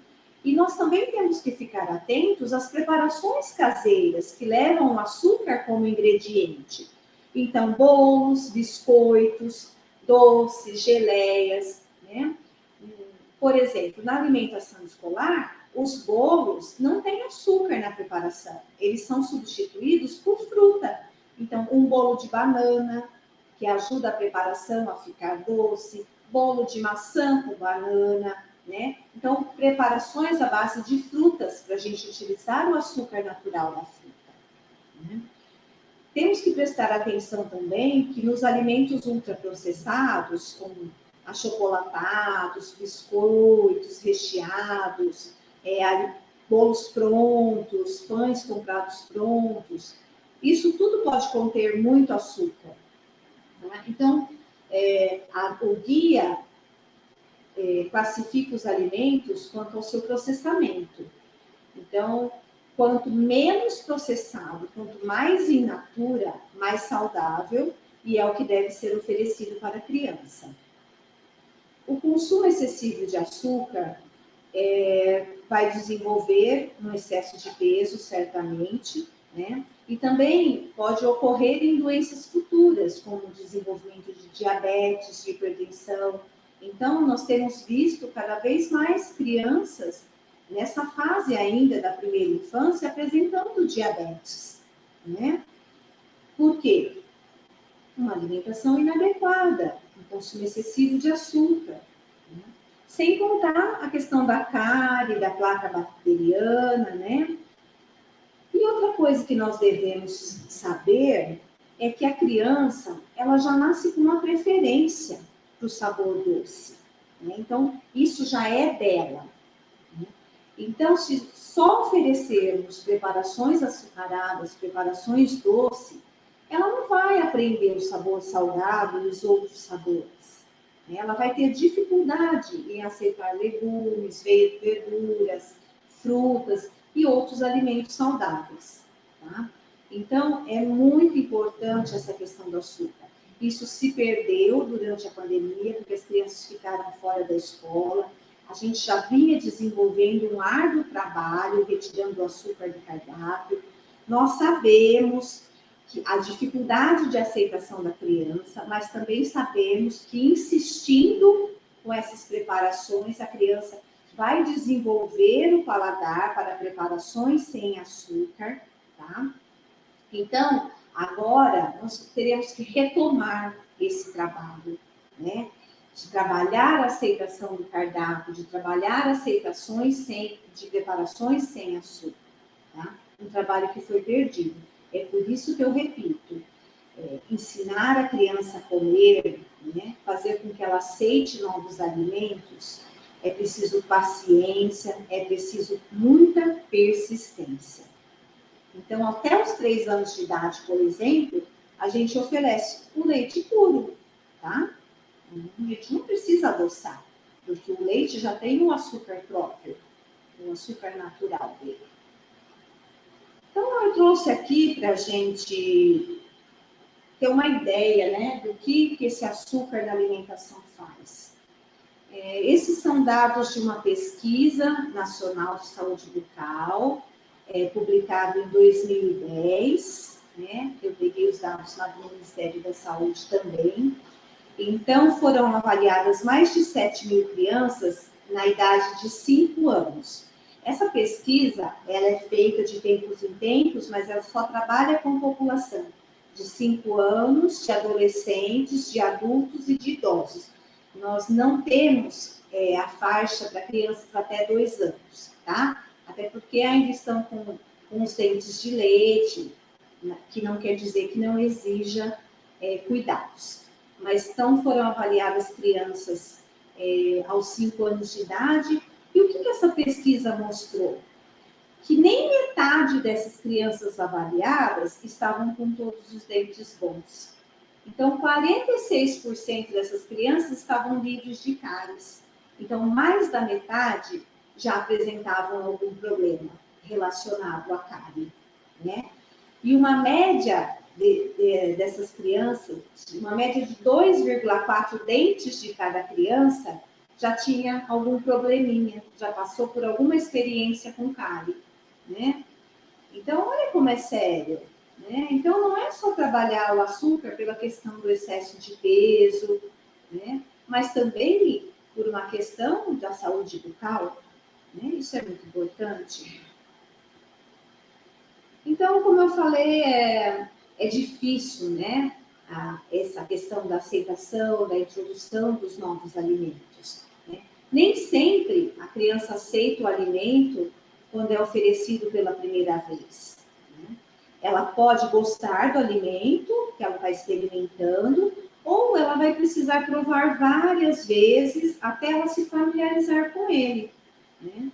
E nós também temos que ficar atentos às preparações caseiras que levam o açúcar como ingrediente. Então, bolos, biscoitos, doces, geleias, né? Por exemplo, na alimentação escolar, os bolos não têm açúcar na preparação. Eles são substituídos por fruta. Então, um bolo de banana, que ajuda a preparação a ficar doce, bolo de maçã com banana, né? Então, preparações à base de frutas, para a gente utilizar o açúcar natural da fruta, né? Temos que prestar atenção também que nos alimentos ultraprocessados, como achocolatados, biscoitos recheados, bolos prontos, pães comprados prontos, isso tudo pode conter muito açúcar. Tá? Então, o guia classifica os alimentos quanto ao seu processamento. Então, quanto menos processado, quanto mais in natura, mais saudável, e é o que deve ser oferecido para a criança. O consumo excessivo de açúcar vai desenvolver um excesso de peso, certamente, né? E também pode ocorrer em doenças futuras, como o desenvolvimento de diabetes, de hipertensão. Então, nós temos visto cada vez mais crianças nessa fase ainda da primeira infância apresentando diabetes, né? Por quê? Uma alimentação inadequada, um consumo excessivo de açúcar, né? Sem contar a questão da cárie, da placa bacteriana, né? E outra coisa que nós devemos saber é que a criança, ela já nasce com uma preferência para o sabor doce, né? Então, isso já é dela, né? Então, se só oferecermos preparações açucaradas, preparações doces, ela não vai aprender o sabor saudável e os outros sabores. Ela vai ter dificuldade em aceitar legumes, verduras, frutas e outros alimentos saudáveis. Tá? Então, é muito importante essa questão do açúcar. Isso se perdeu durante a pandemia, porque as crianças ficaram fora da escola. A gente já vinha desenvolvendo um árduo trabalho, retirando o açúcar do cardápio. Nós sabemos que a dificuldade de aceitação da criança, mas também sabemos que insistindo com essas preparações, a criança vai desenvolver o paladar para preparações sem açúcar, tá? Então, agora nós teremos que retomar esse trabalho, né? De trabalhar a aceitação do cardápio, de trabalhar aceitações de preparações sem açúcar, tá? Um trabalho que foi perdido. É por isso que eu repito, ensinar a criança a comer, né? Fazer com que ela aceite novos alimentos, é preciso paciência, é preciso muita persistência. Então, até os 3 anos de idade, por exemplo, a gente oferece o leite puro, tá? A gente não precisa adoçar, porque o leite já tem um açúcar próprio, um açúcar natural dele. Então, eu trouxe aqui para a gente ter uma ideia, né, do que esse açúcar na alimentação faz. Esses são dados de uma pesquisa nacional de saúde bucal, publicado em 2010, né? Eu peguei os dados lá do Ministério da Saúde também. Então, foram avaliadas mais de 7 mil crianças na idade de 5 anos. Essa pesquisa, ela é feita de tempos em tempos, mas ela só trabalha com população de 5 anos, de adolescentes, de adultos e de idosos. Nós não temos a faixa para crianças até 2 anos, tá? Até porque ainda estão com os dentes de leite, que não quer dizer que não exija cuidados. Mas então foram avaliadas crianças aos 5 anos de idade. E o que essa pesquisa mostrou? Que nem metade dessas crianças avaliadas estavam com todos os dentes bons. Então, 46% dessas crianças estavam livres de cáries. Então, mais da metade já apresentavam algum problema relacionado à cárie, né? E uma média dessas crianças, uma média de 2,4 dentes de cada criança, já tinha algum probleminha, já passou por alguma experiência com cárie, né? Então, olha como é sério, né? Então, não é só trabalhar o açúcar pela questão do excesso de peso, né? Mas também por uma questão da saúde bucal, né? Isso é muito importante. Então, como eu falei, é difícil, né? Essa questão da aceitação, da introdução dos novos alimentos, né? Nem sempre a criança aceita o alimento quando é oferecido pela primeira vez, né? Ela pode gostar do alimento que ela está experimentando, ou ela vai precisar provar várias vezes até ela se familiarizar com ele, né?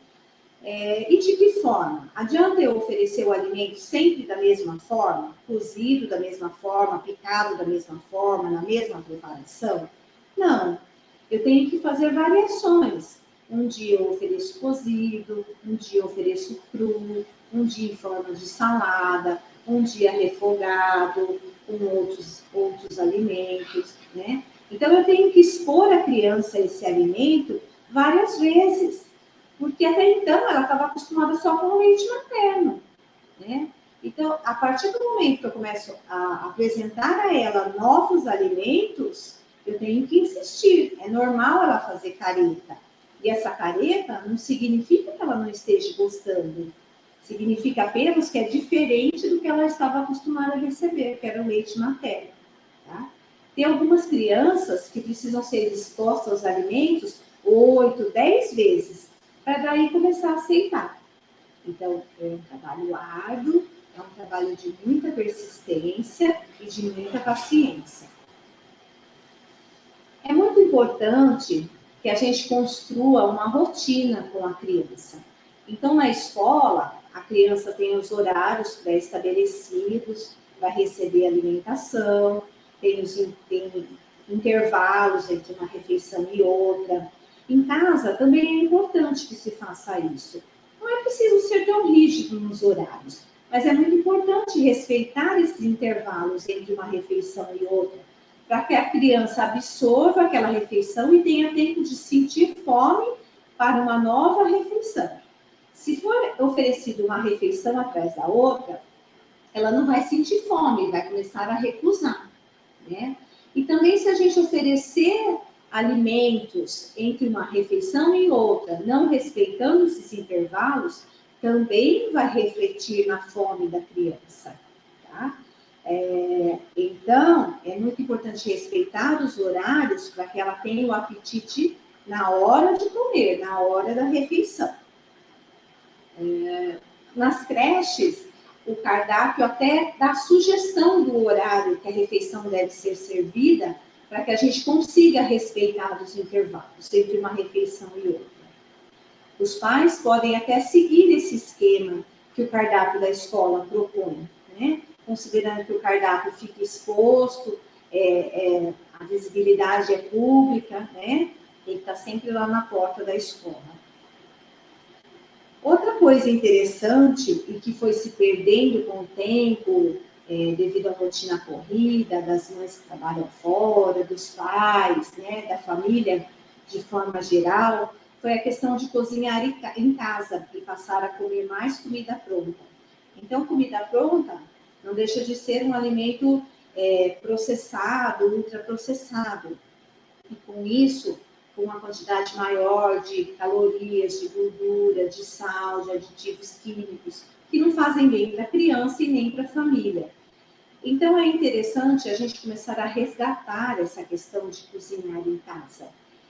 E de que forma? Adianta eu oferecer o alimento sempre da mesma forma, cozido da mesma forma, picado da mesma forma, na mesma preparação? Não. Eu tenho que fazer variações. Um dia eu ofereço cozido, um dia eu ofereço cru, um dia em forma de salada, um dia refogado, com outros alimentos, né? Então, eu tenho que expor a criança esse alimento várias vezes, porque até então ela estava acostumada só com o leite materno, né? Então, a partir do momento que eu começo a apresentar a ela novos alimentos, eu tenho que insistir. É normal ela fazer careta. E essa careta não significa que ela não esteja gostando. Significa apenas que é diferente do que ela estava acostumada a receber, que era o leite materno. Tá? Tem algumas crianças que precisam ser expostas aos alimentos 8, 10 vezes, para daí começar a aceitar. Então, é um trabalho árduo, é um trabalho de muita persistência e de muita paciência. É muito importante que a gente construa uma rotina com a criança. Então, na escola, a criança tem os horários pré-estabelecidos, vai receber alimentação, tem intervalos entre uma refeição e outra. Em casa, também é importante que se faça isso. Não é preciso ser tão rígido nos horários, mas é muito importante respeitar esses intervalos entre uma refeição e outra, para que a criança absorva aquela refeição e tenha tempo de sentir fome para uma nova refeição. Se for oferecido uma refeição atrás da outra, ela não vai sentir fome, vai começar a recusar, né? E também se a gente oferecer alimentos entre uma refeição e outra, não respeitando esses intervalos, também vai refletir na fome da criança, tá? Então, é muito importante respeitar os horários para que ela tenha o apetite na hora de comer, na hora da refeição. Nas creches, o cardápio até dá sugestão do horário que a refeição deve ser servida para que a gente consiga respeitar os intervalos entre uma refeição e outra. Os pais podem até seguir esse esquema que o cardápio da escola propõe, né? Considerando que o cardápio fica exposto, a visibilidade é pública, né? Ele está sempre lá na porta da escola. Outra coisa interessante e que foi se perdendo com o tempo, devido à rotina corrida, das mães que trabalham fora, dos pais, né, da família de forma geral, foi a questão de cozinhar em casa e passar a comer mais comida pronta. Então, comida pronta não deixa de ser um alimento processado, ultraprocessado. E com isso, com uma quantidade maior de calorias, de gordura, de sal, de aditivos químicos, que não fazem bem para a criança e nem para a família. Então, é interessante a gente começar a resgatar essa questão de cozinhar em casa.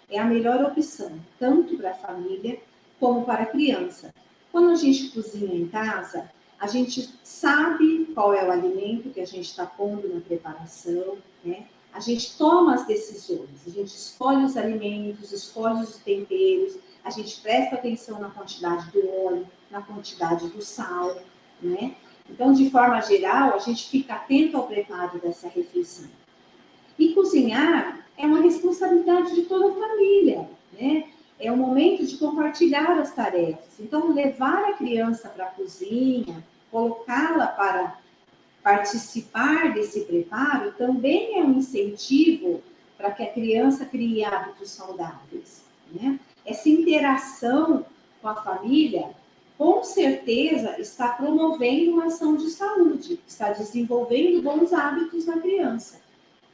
É a melhor opção, tanto para a família como para a criança. Quando a gente cozinha em casa, a gente sabe qual é o alimento que a gente está pondo na preparação, né? A gente toma as decisões, a gente escolhe os alimentos, escolhe os temperos, a gente presta atenção na quantidade do óleo, na quantidade do sal, né? Então, de forma geral, a gente fica atento ao preparo dessa refeição. E cozinhar é uma responsabilidade de toda a família, né? É um momento de compartilhar as tarefas. Então, levar a criança para a cozinha, colocá-la para participar desse preparo também é um incentivo para que a criança crie hábitos saudáveis, né? Essa interação com a família com certeza está promovendo uma ação de saúde, está desenvolvendo bons hábitos na criança,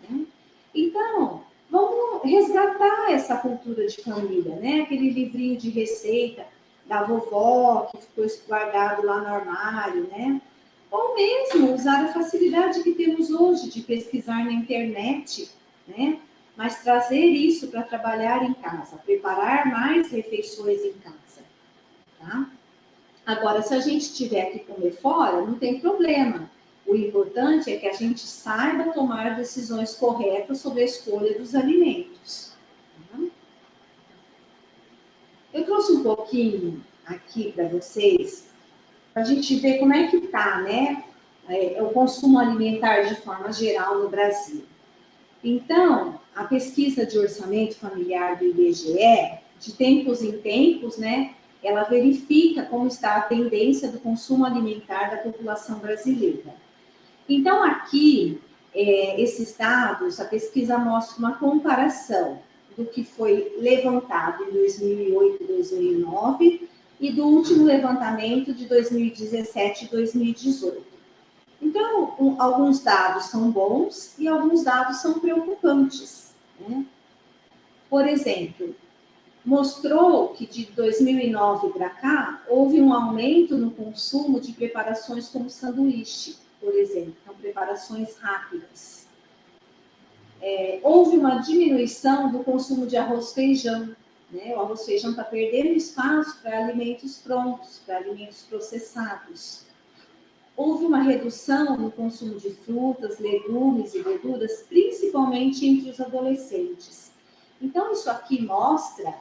né? Então, vamos resgatar essa cultura de família, né? Aquele livrinho de receita da vovó que ficou guardado lá no armário, né? Ou mesmo usar a facilidade que temos hoje de pesquisar na internet, né? Mas trazer isso para trabalhar em casa, preparar mais refeições em casa, tá? Agora, se a gente tiver que comer fora, não tem problema. O importante é que a gente saiba tomar decisões corretas sobre a escolha dos alimentos. Eu trouxe um pouquinho aqui para vocês, para a gente ver como é que está, né, o consumo alimentar de forma geral no Brasil. Então, a pesquisa de orçamento familiar do IBGE, de tempos em tempos, né, ela verifica como está a tendência do consumo alimentar da população brasileira. Então, aqui, esses dados, a pesquisa mostra uma comparação do que foi levantado em 2008 e 2009 e do último levantamento de 2017 e 2018. Então, alguns dados são bons e alguns dados são preocupantes, né? Por exemplo, mostrou que de 2009 para cá, houve um aumento no consumo de preparações como sanduíche, por exemplo, então preparações rápidas. Houve uma diminuição do consumo de arroz-feijão, né? O arroz-feijão está perdendo espaço para alimentos prontos, para alimentos processados. Houve uma redução no consumo de frutas, legumes e verduras, principalmente entre os adolescentes. Então, isso aqui mostra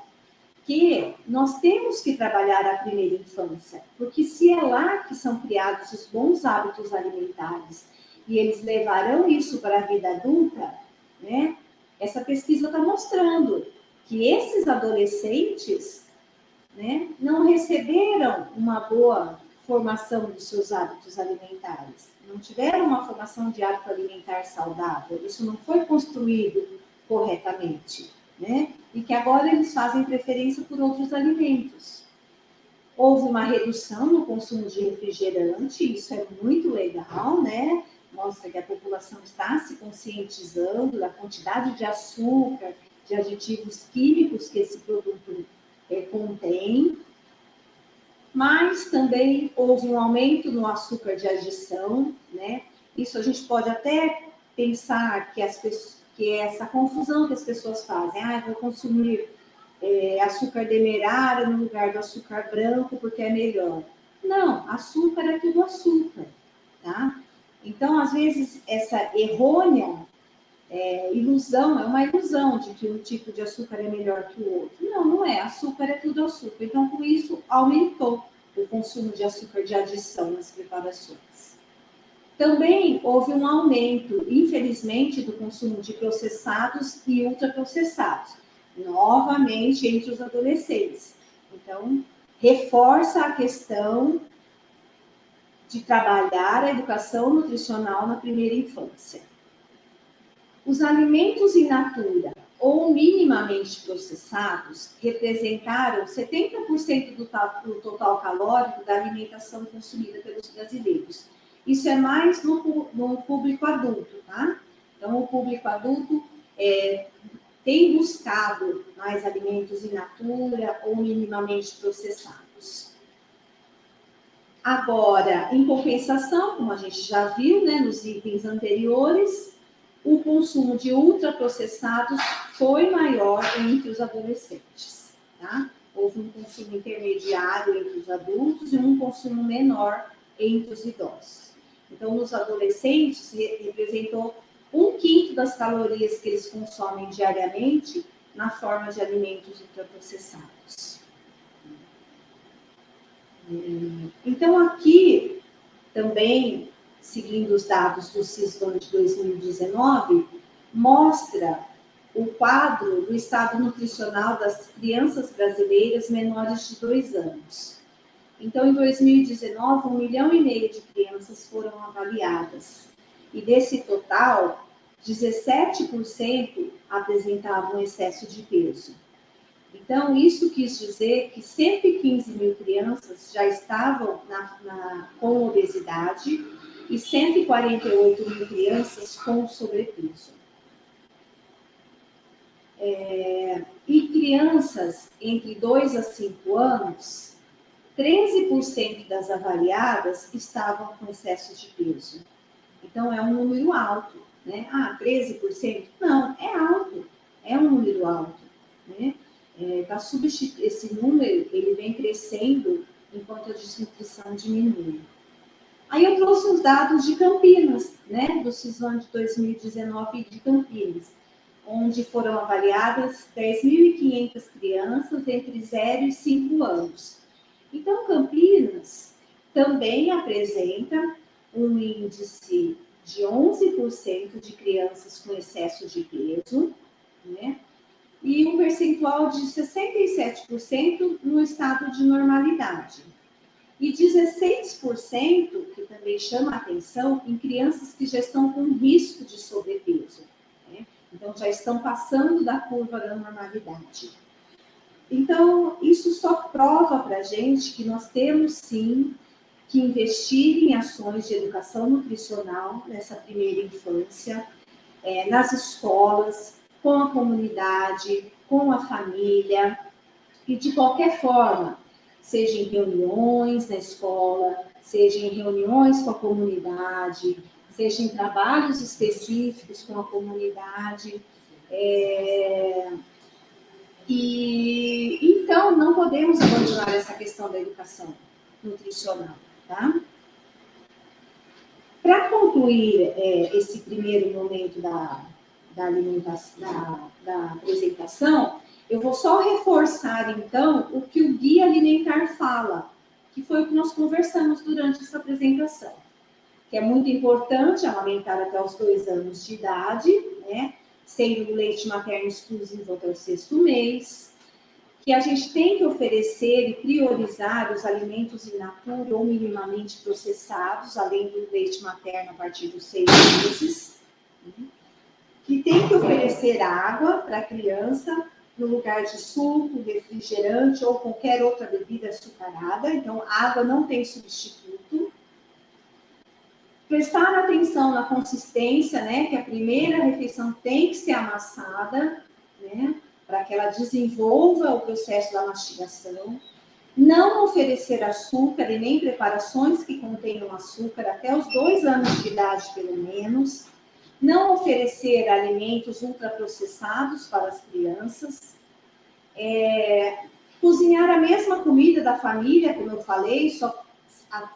que nós temos que trabalhar a primeira infância, porque se é lá que são criados os bons hábitos alimentares e eles levarão isso para a vida adulta, né? Essa pesquisa está mostrando que esses adolescentes, né, não receberam uma boa formação dos seus hábitos alimentares, não tiveram uma formação de hábito alimentar saudável, isso não foi construído corretamente, né? E que agora eles fazem preferência por outros alimentos. Houve uma redução no consumo de refrigerante, isso é muito legal, né? Mostra que a população está se conscientizando da quantidade de açúcar, de aditivos químicos que esse produto contém. Mas também houve um aumento no açúcar de adição, né? Isso a gente pode até pensar que é essa confusão que as pessoas fazem. Vou consumir açúcar demerara no lugar do açúcar branco porque é melhor. Não, açúcar é tudo açúcar, tá? Então, às vezes, essa errônea ilusão, é uma ilusão de que um tipo de açúcar é melhor que o outro. Não, não é. Açúcar é tudo açúcar. Então, com isso, aumentou o consumo de açúcar de adição nas preparações. Também houve um aumento, infelizmente, do consumo de processados e ultraprocessados, novamente entre os adolescentes. Então, reforça a questão de trabalhar a educação nutricional na primeira infância. Os alimentos in natura ou minimamente processados representaram 70% do total calórico da alimentação consumida pelos brasileiros. Isso é mais no público adulto, tá? Então, o público adulto tem buscado mais alimentos in natura ou minimamente processados. Agora, em compensação, como a gente já viu, né, nos itens anteriores, o consumo de ultraprocessados foi maior entre os adolescentes, tá? Houve um consumo intermediário entre os adultos e um consumo menor entre os idosos. Então, nos adolescentes, representou 1/5 das calorias que eles consomem diariamente na forma de alimentos ultraprocessados. Então, aqui também, seguindo os dados do CISVAN de 2019, mostra o quadro do estado nutricional das crianças brasileiras menores de 2 anos. Então, em 2019, 1,5 milhão de crianças foram avaliadas. E desse total, 17% apresentavam excesso de peso. Então, isso quis dizer que 115 mil crianças já estavam com obesidade e 148 mil crianças com sobrepeso. E crianças entre 2 a 5 anos, 13% das avaliadas estavam com excesso de peso. Então, é um número alto, né? 13%? Não, é alto, é um número alto, né? Esse número, ele vem crescendo enquanto a desnutrição diminui. Aí eu trouxe os dados de Campinas, né? Do CISON de 2019 de Campinas, onde foram avaliadas 10.500 crianças entre 0 e 5 anos. Então, Campinas também apresenta um índice de 11% de crianças com excesso de peso, né? E um percentual de 67% no estado de normalidade. E 16%, que também chama a atenção, em crianças que já estão com risco de sobrepeso, né? Então, já estão passando da curva da normalidade. Então, isso só prova para a gente que nós temos, sim, que investir em ações de educação nutricional nessa primeira infância, nas escolas, com a comunidade, com a família, e de qualquer forma, seja em reuniões na escola, seja em reuniões com a comunidade, seja em trabalhos específicos com a comunidade. E então não podemos abandonar essa questão da educação nutricional, tá? Para concluir esse primeiro momento da alimentação, da apresentação, eu vou só reforçar, então, o que o Guia Alimentar fala, que foi o que nós conversamos durante essa apresentação, que é muito importante amamentar até os 2 anos de idade, né? Sendo o leite materno exclusivo até o 6º mês, que a gente tem que oferecer e priorizar os alimentos in natura ou minimamente processados, além do leite materno a partir dos 6 meses, que tem que oferecer água para a criança no lugar de suco, refrigerante ou qualquer outra bebida açucarada. Então, água não tem substituto. Prestar atenção na consistência, né? Que a primeira refeição tem que ser amassada, né? Para que ela desenvolva o processo da mastigação. Não oferecer açúcar e nem preparações que contenham açúcar até os 2 anos de idade, pelo menos. Não oferecer alimentos ultraprocessados para as crianças. Cozinhar a mesma comida da família, como eu falei, só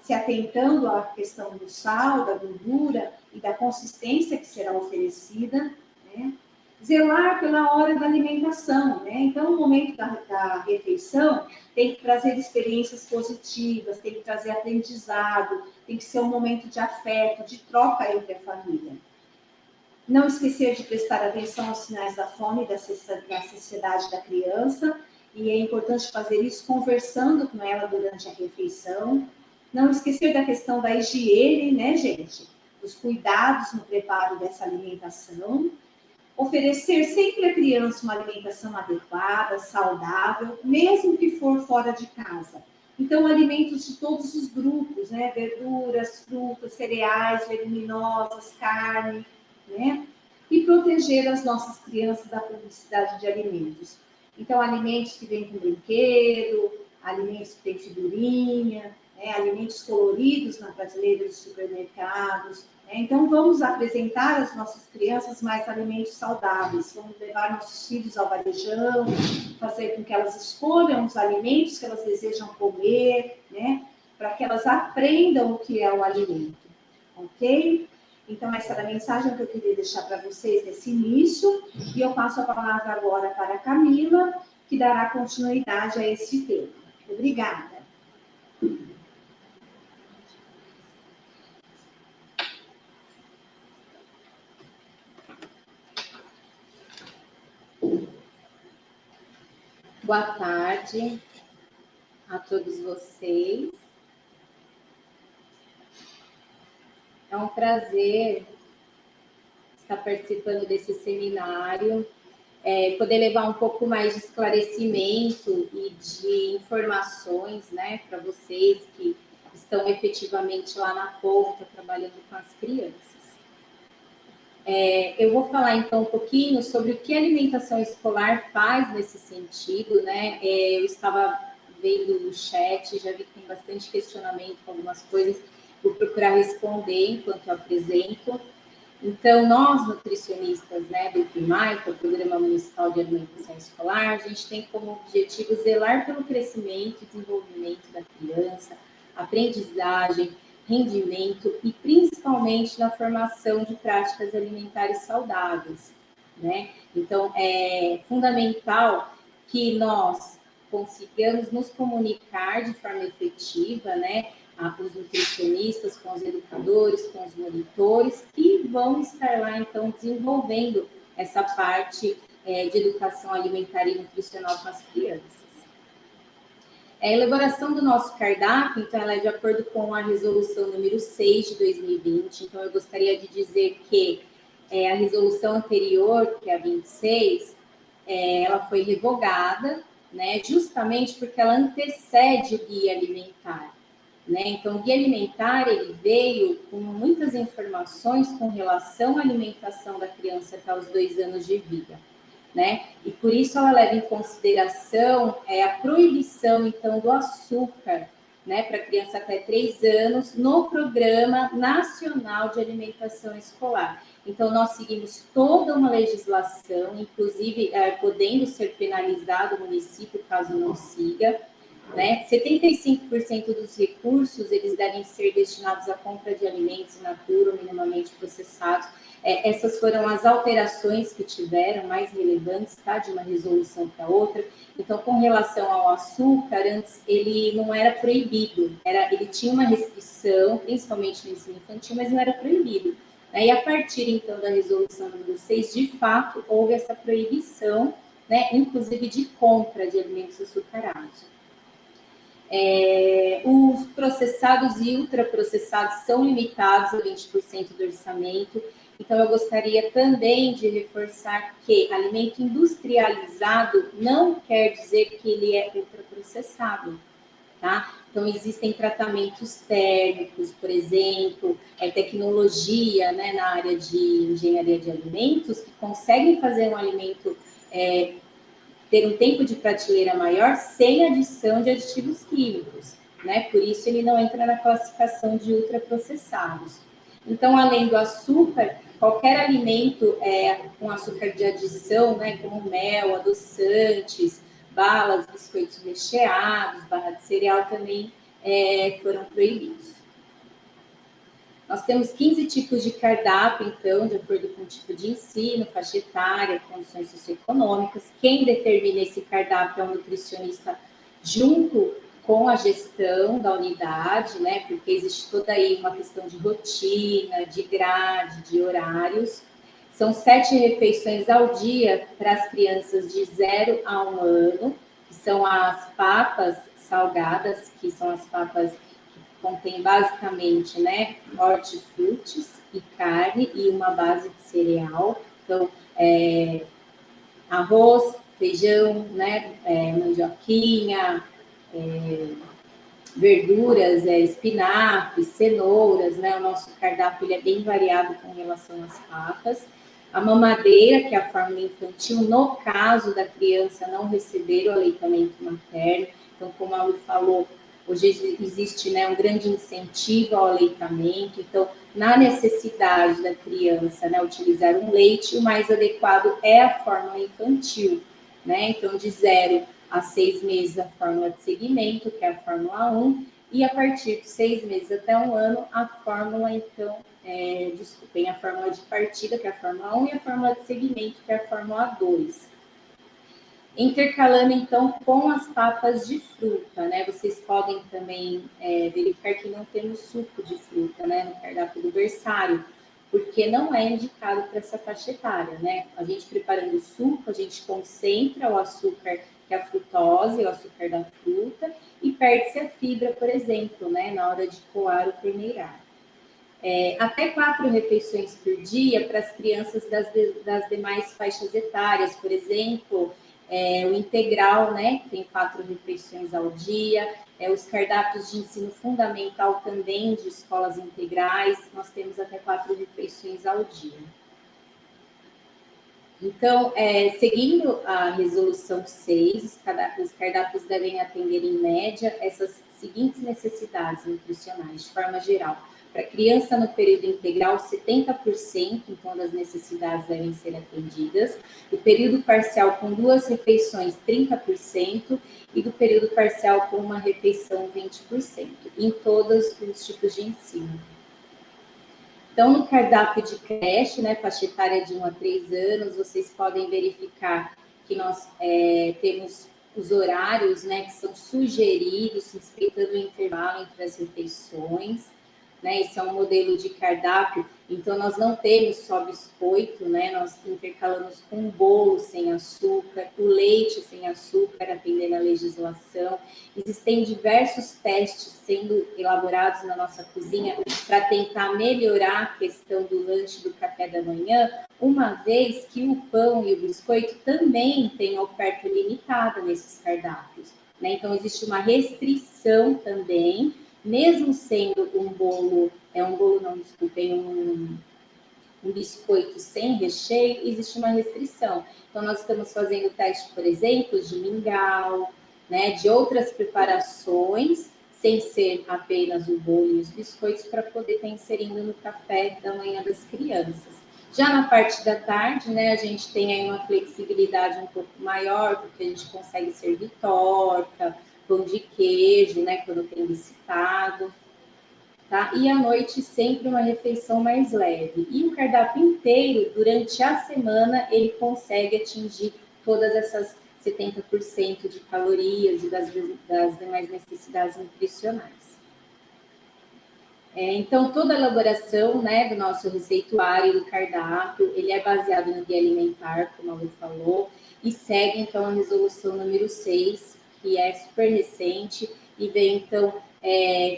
se atentando à questão do sal, da gordura e da consistência que será oferecida, né? Zelar pela hora da alimentação, né? Então, o momento da refeição tem que trazer experiências positivas, tem que trazer aprendizado, tem que ser um momento de afeto, de troca entre a família. Não esquecer de prestar atenção aos sinais da fome e da saciedade da criança, e é importante fazer isso conversando com ela durante a refeição. Não esquecer da questão da higiene, né, gente? Os cuidados no preparo dessa alimentação. Oferecer sempre à criança uma alimentação adequada, saudável, mesmo que for fora de casa. Então, alimentos de todos os grupos, né? Verduras, frutas, cereais, leguminosas, carne, né? E proteger as nossas crianças da publicidade de alimentos. Então, alimentos que vêm com brinquedo, alimentos que têm figurinha, né? Alimentos coloridos na prateleira dos supermercados. Então, vamos apresentar às nossas crianças mais alimentos saudáveis. Vamos levar nossos filhos ao varejão, fazer com que elas escolham os alimentos que elas desejam comer, né? Para que elas aprendam o que é o alimento, ok? Então, essa era a mensagem que eu queria deixar para vocês nesse início. E eu passo a palavra agora para a Camila, que dará continuidade a esse tema. Obrigada. Boa tarde a todos vocês. É um prazer estar participando desse seminário poder levar um pouco mais de esclarecimento e de informações, né, para vocês que estão efetivamente lá na ponta, trabalhando com as crianças. Eu vou falar, então, um pouquinho sobre o que a alimentação escolar faz nesse sentido, né? Eu estava vendo o chat, já vi que tem bastante questionamento com algumas coisas, vou procurar responder enquanto eu apresento. Então, nós, nutricionistas, né, do PMAE, que é o Programa Municipal de Alimentação Escolar, a gente tem como objetivo zelar pelo crescimento e desenvolvimento da criança, aprendizagem, rendimento e principalmente na formação de práticas alimentares saudáveis, né? Então, é fundamental que nós consigamos nos comunicar de forma efetiva, né? Os nutricionistas, com os educadores, com os monitores, que vão estar lá, então, desenvolvendo essa parte de educação alimentar e nutricional com as crianças. A elaboração do nosso cardápio, então, ela é de acordo com a resolução número 6 de 2020. Então, eu gostaria de dizer que a resolução anterior, que é a 26, ela foi revogada, né, justamente porque ela antecede o guia alimentar. Né? Então, o guia alimentar, ele veio com muitas informações com relação à alimentação da criança até os 2 anos de vida, né? E por isso ela leva em consideração a proibição, então, do açúcar, né, para criança até 3 anos, no Programa Nacional de Alimentação Escolar. Então, nós seguimos toda uma legislação, inclusive podendo ser penalizado o município caso não siga, né? 75% dos recursos, eles devem ser destinados à compra de alimentos in natura ou minimamente processados. Essas foram as alterações que tiveram, mais relevantes, tá? De uma resolução para outra. Então, com relação ao açúcar, antes ele não era proibido, ele tinha uma restrição, principalmente no ensino infantil, mas não era proibido. Né? E a partir, então, da resolução número 6, de fato, houve essa proibição, né? Inclusive de compra de alimentos açucarados. Os processados e ultraprocessados são limitados a 20% do orçamento. Então, eu gostaria também de reforçar que alimento industrializado não quer dizer que ele é ultraprocessado, tá? Então, existem tratamentos térmicos, por exemplo, tecnologia, né, na área de engenharia de alimentos, que conseguem fazer um alimento ter um tempo de prateleira maior sem adição de aditivos químicos, né? Por isso ele não entra na classificação de ultraprocessados. Então, além do açúcar, qualquer alimento com açúcar de adição, né, como mel, adoçantes, balas, biscoitos recheados, barra de cereal também foram proibidos. Nós temos 15 tipos de cardápio, então, de acordo com o tipo de ensino, faixa etária, condições socioeconômicas. Quem determina esse cardápio é o nutricionista junto com a gestão da unidade, né? Porque existe toda aí uma questão de rotina, de grade, de horários. São 7 refeições ao dia para as crianças de 0 a 1 ano, que são as papas salgadas, que são as papas contém basicamente, né, hortifrutis e carne e uma base de cereal. Então, arroz, feijão, né, mandioquinha, verduras, espinafres, cenouras, né? O nosso cardápio ele é bem variado com relação às papas. A mamadeira, que é a fórmula infantil, no caso da criança não receber o aleitamento materno. Então, como a Lu falou, hoje existe, né, um grande incentivo ao aleitamento. Então, na necessidade da criança, né, utilizar um leite, o mais adequado é a fórmula infantil, né? Então, de 0 a 6 meses, a fórmula de seguimento, que é a fórmula 1, e a partir de 6 meses até 1 ano, a fórmula, então, a fórmula de partida, que é a fórmula 1, e a fórmula de seguimento, que é a fórmula 2. Intercalando, então, com as papas de fruta, né? Vocês podem também verificar que não temos suco de fruta, né, no cardápio do berçário, porque não é indicado para essa faixa etária, né? A gente preparando o suco, a gente concentra o açúcar, que é a frutose, o açúcar da fruta, e perde-se a fibra, por exemplo, né, na hora de coar o perneirar. até 4 refeições por dia para as crianças das demais faixas etárias, por exemplo, o integral, né, que tem 4 refeições ao dia, os cardápios de ensino fundamental também, de escolas integrais, nós temos até 4 refeições ao dia. Então, seguindo a resolução 6, os cardápios devem atender, em média, essas seguintes necessidades nutricionais, de forma geral. Para criança no período integral, 70%, então, das necessidades devem ser atendidas. Do período parcial, com 2 refeições, 30%. E do período parcial, com 1 refeição, 20%. Em todos os tipos de ensino. Então, no cardápio de creche, né, faixa etária de 1 a 3 anos, vocês podem verificar que nós temos os horários, né, que são sugeridos, respeitando o intervalo entre as refeições, né? Esse é um modelo de cardápio, então nós não temos só biscoito, né? Nós intercalamos com bolo sem açúcar, o leite sem açúcar, atendendo à legislação. Existem diversos testes sendo elaborados na nossa cozinha para tentar melhorar a questão do lanche, do café da manhã, uma vez que o pão e o biscoito também têm oferta limitada nesses cardápios, né? Então, existe uma restrição também, mesmo sendo um biscoito sem recheio, existe uma restrição. Então, nós estamos fazendo teste, por exemplo, de mingau, né, de outras preparações, sem ser apenas o bolo e os biscoitos, para poder estar inserindo no café da manhã das crianças. Já na parte da tarde, né, a gente tem aí uma flexibilidade um pouco maior, porque a gente consegue servir torta, pão de queijo, né, quando tem visitado, tá? E à noite sempre uma refeição mais leve. E o cardápio inteiro, durante a semana, ele consegue atingir todas essas 70% de calorias e das demais necessidades nutricionais. Então, toda a elaboração, né, do nosso receituário, do cardápio, ele é baseado no Guia Alimentar, como a Lu falou, e segue, então, a resolução número 6, que é super recente, e vem, então,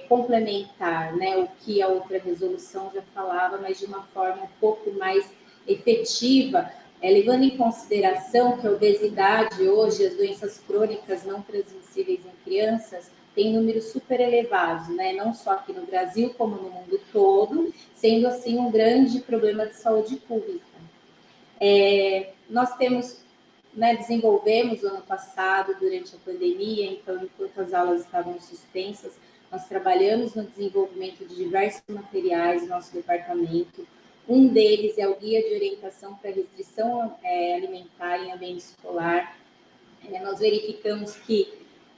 complementar, né, o que a outra resolução já falava, mas de uma forma um pouco mais efetiva, levando em consideração que a obesidade hoje, as doenças crônicas não transmissíveis em crianças, tem números super elevados, né? Não só aqui no Brasil, como no mundo todo, sendo assim um grande problema de saúde pública. Nós temos, né, desenvolvemos ano passado, durante a pandemia, então, enquanto as aulas estavam suspensas, nós trabalhamos no desenvolvimento de diversos materiais no nosso departamento. Um deles é o Guia de Orientação para Restrição Alimentar em Ambiente Escolar. Nós verificamos que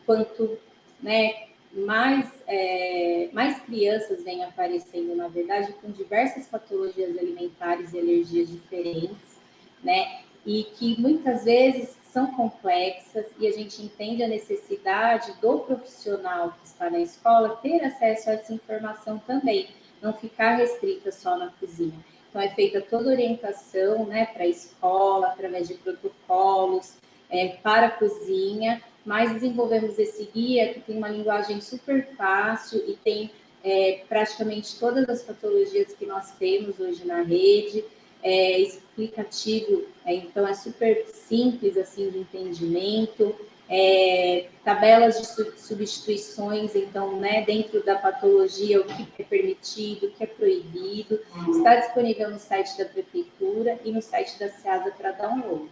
quanto, né, mais crianças vêm aparecendo, na verdade, com diversas patologias alimentares e alergias diferentes, né, e que muitas vezes são complexas, e a gente entende a necessidade do profissional que está na escola ter acesso a essa informação também, não ficar restrita só na cozinha. Então, é feita toda a orientação, né, para a escola, através de protocolos, para a cozinha, mas desenvolvemos esse guia que tem uma linguagem super fácil e tem praticamente todas as patologias que nós temos hoje na rede, explicativo, então é super simples assim de entendimento, tabelas de substituições, então, né, dentro da patologia, o que é permitido, o que é proibido, está disponível no site da Prefeitura e no site da SEASA para download.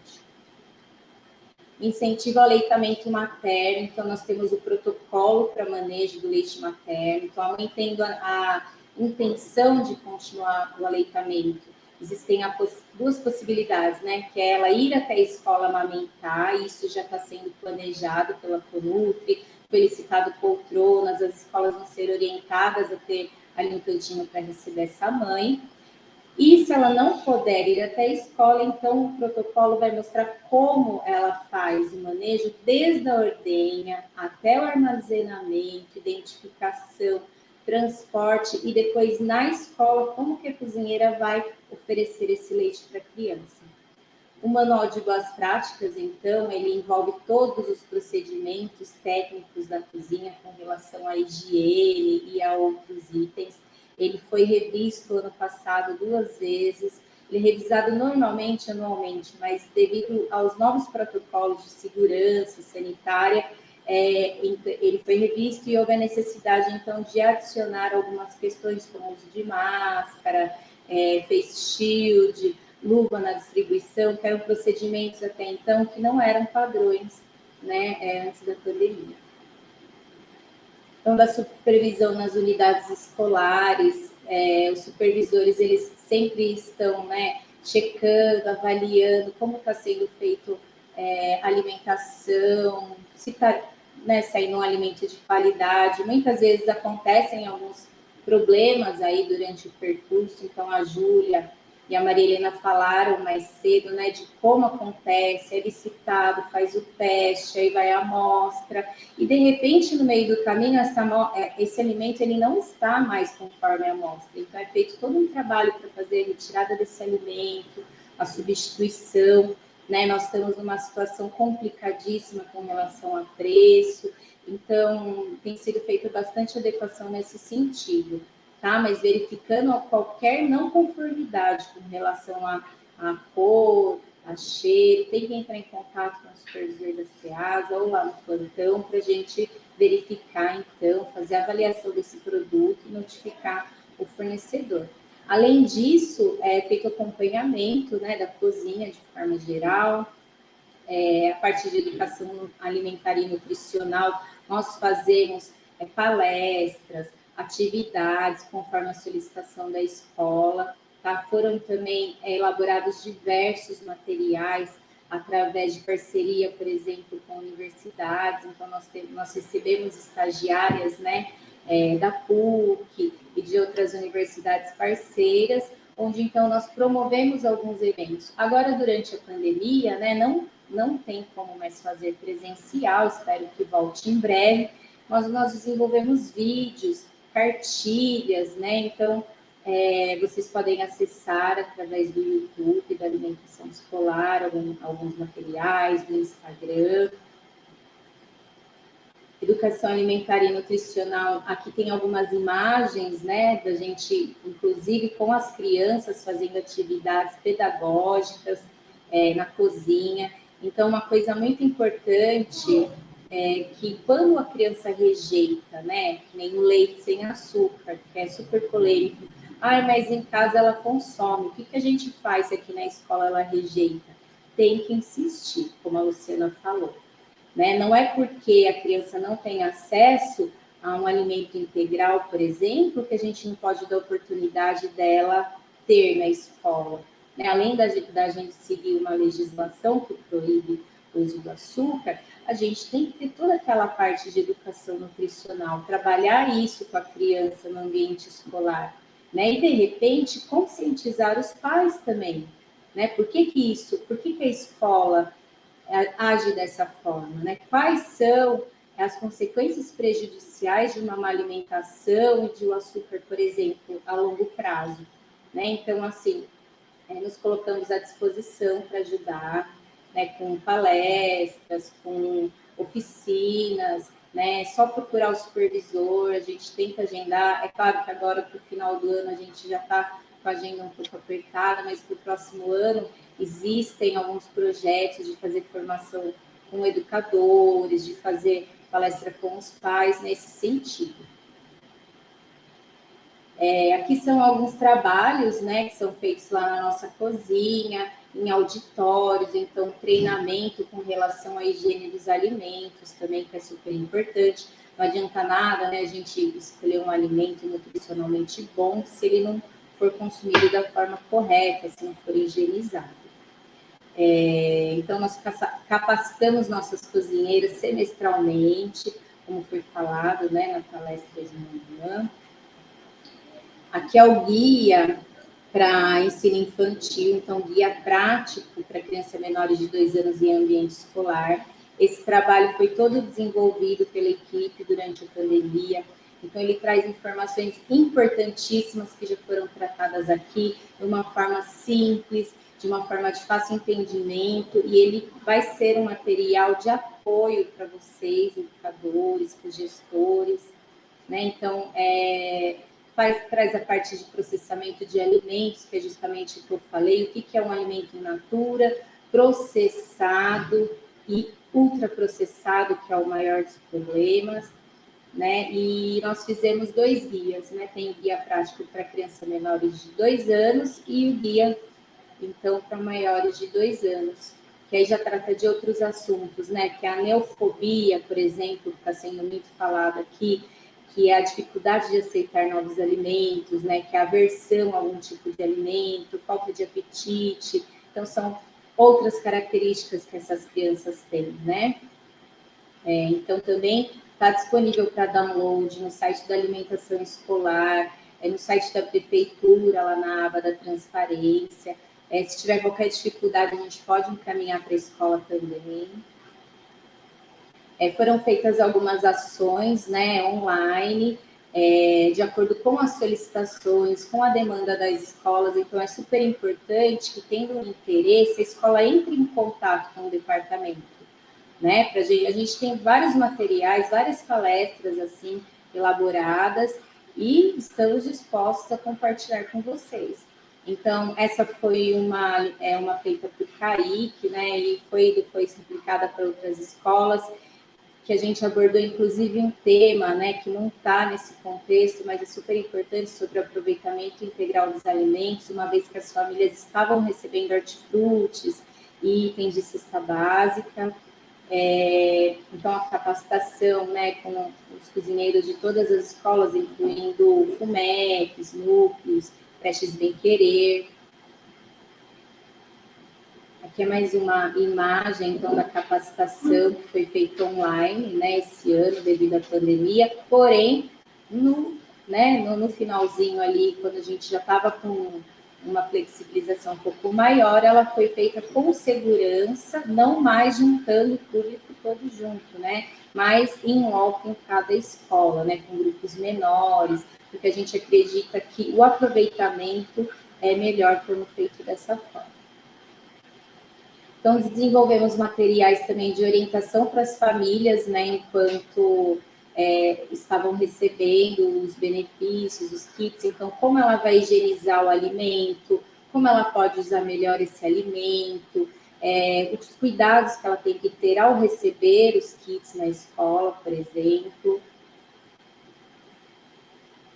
Incentivo ao aleitamento materno, então nós temos o protocolo para manejo do leite materno, então a mãe tendo a intenção de continuar o aleitamento, existem duas possibilidades, né, que é ela ir até a escola amamentar, isso já está sendo planejado pela Conutri, foi licitado poltronas, as escolas vão ser orientadas a ter ali um cantinho para receber essa mãe. E se ela não puder ir até a escola, então o protocolo vai mostrar como ela faz o manejo desde a ordenha até o armazenamento, identificação, transporte e depois na escola como que a cozinheira vai oferecer esse leite para a criança. O manual de boas práticas, então, ele envolve todos os procedimentos técnicos da cozinha com relação à higiene e a outros itens. ele foi revisto ano passado 2 vezes, ele é revisado normalmente, anualmente, mas devido aos novos protocolos de segurança sanitária, ele foi revisto e houve a necessidade, então, de adicionar algumas questões como uso de máscara, face shield, luva na distribuição, que eram procedimentos até então que não eram padrões, né, antes da pandemia. Então, da supervisão nas unidades escolares, os supervisores, eles sempre estão, né, checando, avaliando como está sendo feito a alimentação, se está, né, saindo um alimento de qualidade. Muitas vezes acontecem alguns problemas aí durante o percurso, então a Júlia e a Maria Helena falaram mais cedo, né, de como acontece, é licitado, faz o teste, aí vai a amostra, e de repente, no meio do caminho, esse alimento ele não está mais conforme a amostra. Então, é feito todo um trabalho para fazer a retirada desse alimento, a substituição, né? Nós estamos numa situação complicadíssima com relação a preço, então tem sido feita bastante adequação nesse sentido, tá? Mas verificando qualquer não conformidade com relação à cor, a cheiro, tem que entrar em contato com o supervisor da SEASA ou lá no plantão para a gente verificar, então, fazer a avaliação desse produto e notificar o fornecedor. Além disso, é feito acompanhamento, né, da cozinha de forma geral, a parte de educação alimentar e nutricional, nós fazemos palestras, atividades conforme a solicitação da escola, tá? Foram também elaborados diversos materiais através de parceria, por exemplo, com universidades, então nós recebemos estagiárias, né, da PUC e de outras universidades parceiras, onde então nós promovemos alguns eventos. Agora, durante a pandemia, né, não tem como mais fazer presencial, espero que volte em breve, mas nós desenvolvemos vídeos, cartilhas, né? Então, vocês podem acessar através do YouTube, da alimentação escolar, alguns materiais, do Instagram. Educação alimentar e nutricional, aqui tem algumas imagens, né, da gente, inclusive com as crianças, fazendo atividades pedagógicas na cozinha. Então, uma coisa muito importante é que quando a criança rejeita, né, que nem o leite sem açúcar, que é super polêmico, mas em casa ela consome, o que a gente faz se aqui na escola ela rejeita? Tem que insistir, como a Luciana falou. Né? Não é porque a criança não tem acesso a um alimento integral, por exemplo, que a gente não pode dar oportunidade dela ter na escola. Né? Além da gente seguir uma legislação que proíbe o uso do açúcar, a gente tem que ter toda aquela parte de educação nutricional, trabalhar isso com a criança no ambiente escolar, né? E, de repente, conscientizar os pais também. Né? Por que a escola age dessa forma, né? Quais são as consequências prejudiciais de uma má alimentação e de um açúcar, por exemplo, a longo prazo, né? Então, assim, nos colocamos à disposição para ajudar, né, com palestras, com oficinas, né? Só procurar o supervisor, a gente tenta agendar. É claro que agora, para o final do ano, a gente já está com a agenda um pouco apertada, mas para o próximo ano existem alguns projetos de fazer formação com educadores, de fazer palestra com os pais nesse sentido. Aqui são alguns trabalhos, né, que são feitos lá na nossa cozinha, em auditórios, então treinamento com relação à higiene dos alimentos também, que é super importante. Não adianta nada, né, a gente escolher um alimento nutricionalmente bom se ele não for consumido da forma correta, se não for higienizado. Então, nós capacitamos nossas cozinheiras semestralmente, como foi falado, né, na palestra de manhã. Aqui é o guia para ensino infantil, então guia prático para crianças menores de 2 anos em ambiente escolar. Esse trabalho foi todo desenvolvido pela equipe durante a pandemia, então ele traz informações importantíssimas que já foram tratadas aqui, de uma forma simples, de uma forma de fácil entendimento, e ele vai ser um material de apoio para vocês, educadores, para gestores, né? Então, traz a parte de processamento de alimentos, que é justamente o que eu falei, o que é um alimento in natura, processado e ultraprocessado, que é o maior dos problemas, né? E nós fizemos 2 guias, né? Tem o guia prático para crianças menores de 2 anos e o guia, então, para maiores de 2 anos, que aí já trata de outros assuntos, né? Que é a neofobia, por exemplo, que está sendo muito falada aqui, que é a dificuldade de aceitar novos alimentos, né? Que é a aversão a algum tipo de alimento, falta de apetite. Então, são outras características que essas crianças têm, né? Então, também está disponível para download no site da alimentação escolar, no site da prefeitura, lá na aba da transparência. Se tiver qualquer dificuldade, a gente pode encaminhar para a escola também. Foram feitas algumas ações, né, online, de acordo com as solicitações, com a demanda das escolas. Então, é super importante que, tendo um interesse, a escola entre em contato com o departamento, né? A gente tem vários materiais, várias palestras assim elaboradas e estamos dispostos a compartilhar com vocês. Então, essa foi uma feita por Kaique, né? E foi depois replicada para outras escolas, que a gente abordou, inclusive, um tema, né, que não está nesse contexto, mas é super importante, sobre o aproveitamento integral dos alimentos, uma vez que as famílias estavam recebendo hortifrutis e itens de cesta básica. Então, a capacitação, né, com os cozinheiros de todas as escolas, incluindo FUMECs, núcleos, creches Bem Querer. Aqui é mais uma imagem, então, da capacitação que foi feita online, né, esse ano, devido à pandemia, porém, no finalzinho ali, quando a gente já estava com uma flexibilização um pouco maior, ela foi feita com segurança, não mais juntando o público todo junto, né, mas em loco em cada escola, né, com grupos menores, porque a gente acredita que o aproveitamento é melhor quando feito dessa forma. Então, desenvolvemos materiais também de orientação para as famílias, né, enquanto estavam recebendo os benefícios, os kits. Então, como ela vai higienizar o alimento, como ela pode usar melhor esse alimento, os cuidados que ela tem que ter ao receber os kits na escola, por exemplo.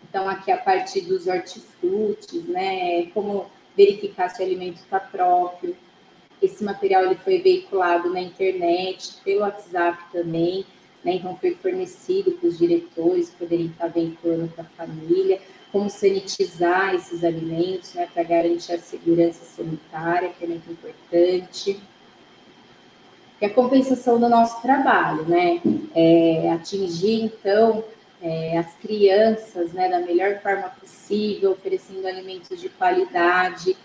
Então, aqui a partir dos hortifrutis, né, como verificar se o alimento está próprio. Esse material ele foi veiculado na internet, pelo WhatsApp também, né? Então foi fornecido para os diretores poderem estar veiculando para a família, como sanitizar esses alimentos, né, para garantir a segurança sanitária, que é muito importante. E a compensação do nosso trabalho, né? Atingir, então, as crianças, né, da melhor forma possível, oferecendo alimentos de qualidade.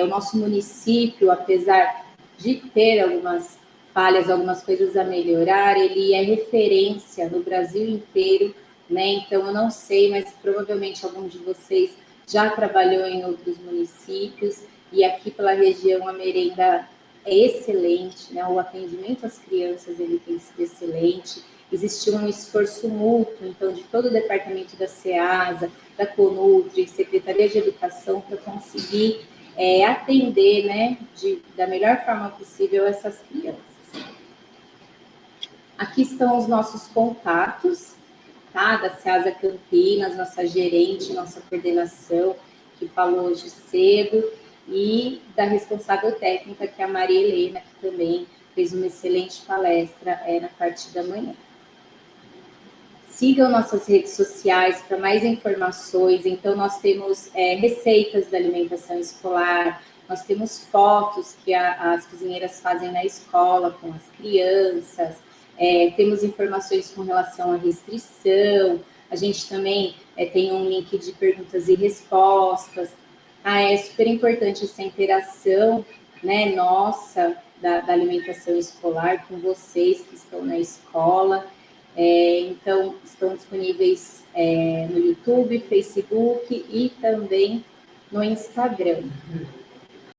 O nosso município, apesar de ter algumas falhas, algumas coisas a melhorar, ele é referência no Brasil inteiro, né? Então, eu não sei, mas provavelmente algum de vocês já trabalhou em outros municípios, e aqui pela região a merenda é excelente, né? O atendimento às crianças ele tem sido excelente. Existiu um esforço mútuo, então, de todo o departamento da SEASA, da CONUTRI, Secretaria de Educação, para conseguir atender, né, da melhor forma possível essas crianças. Aqui estão os nossos contatos, tá? Da SEASA Campinas, nossa gerente, nossa coordenação, que falou hoje cedo, e da responsável técnica, que é a Maria Helena, que também fez uma excelente palestra na parte da manhã. Sigam nossas redes sociais para mais informações. Então, nós temos receitas da alimentação escolar, nós temos fotos que as cozinheiras fazem na escola com as crianças, temos informações com relação à restrição, a gente também tem um link de perguntas e respostas. É super importante essa interação, né, nossa, da alimentação escolar com vocês que estão na escola. Então, estão disponíveis no YouTube, Facebook e também no Instagram.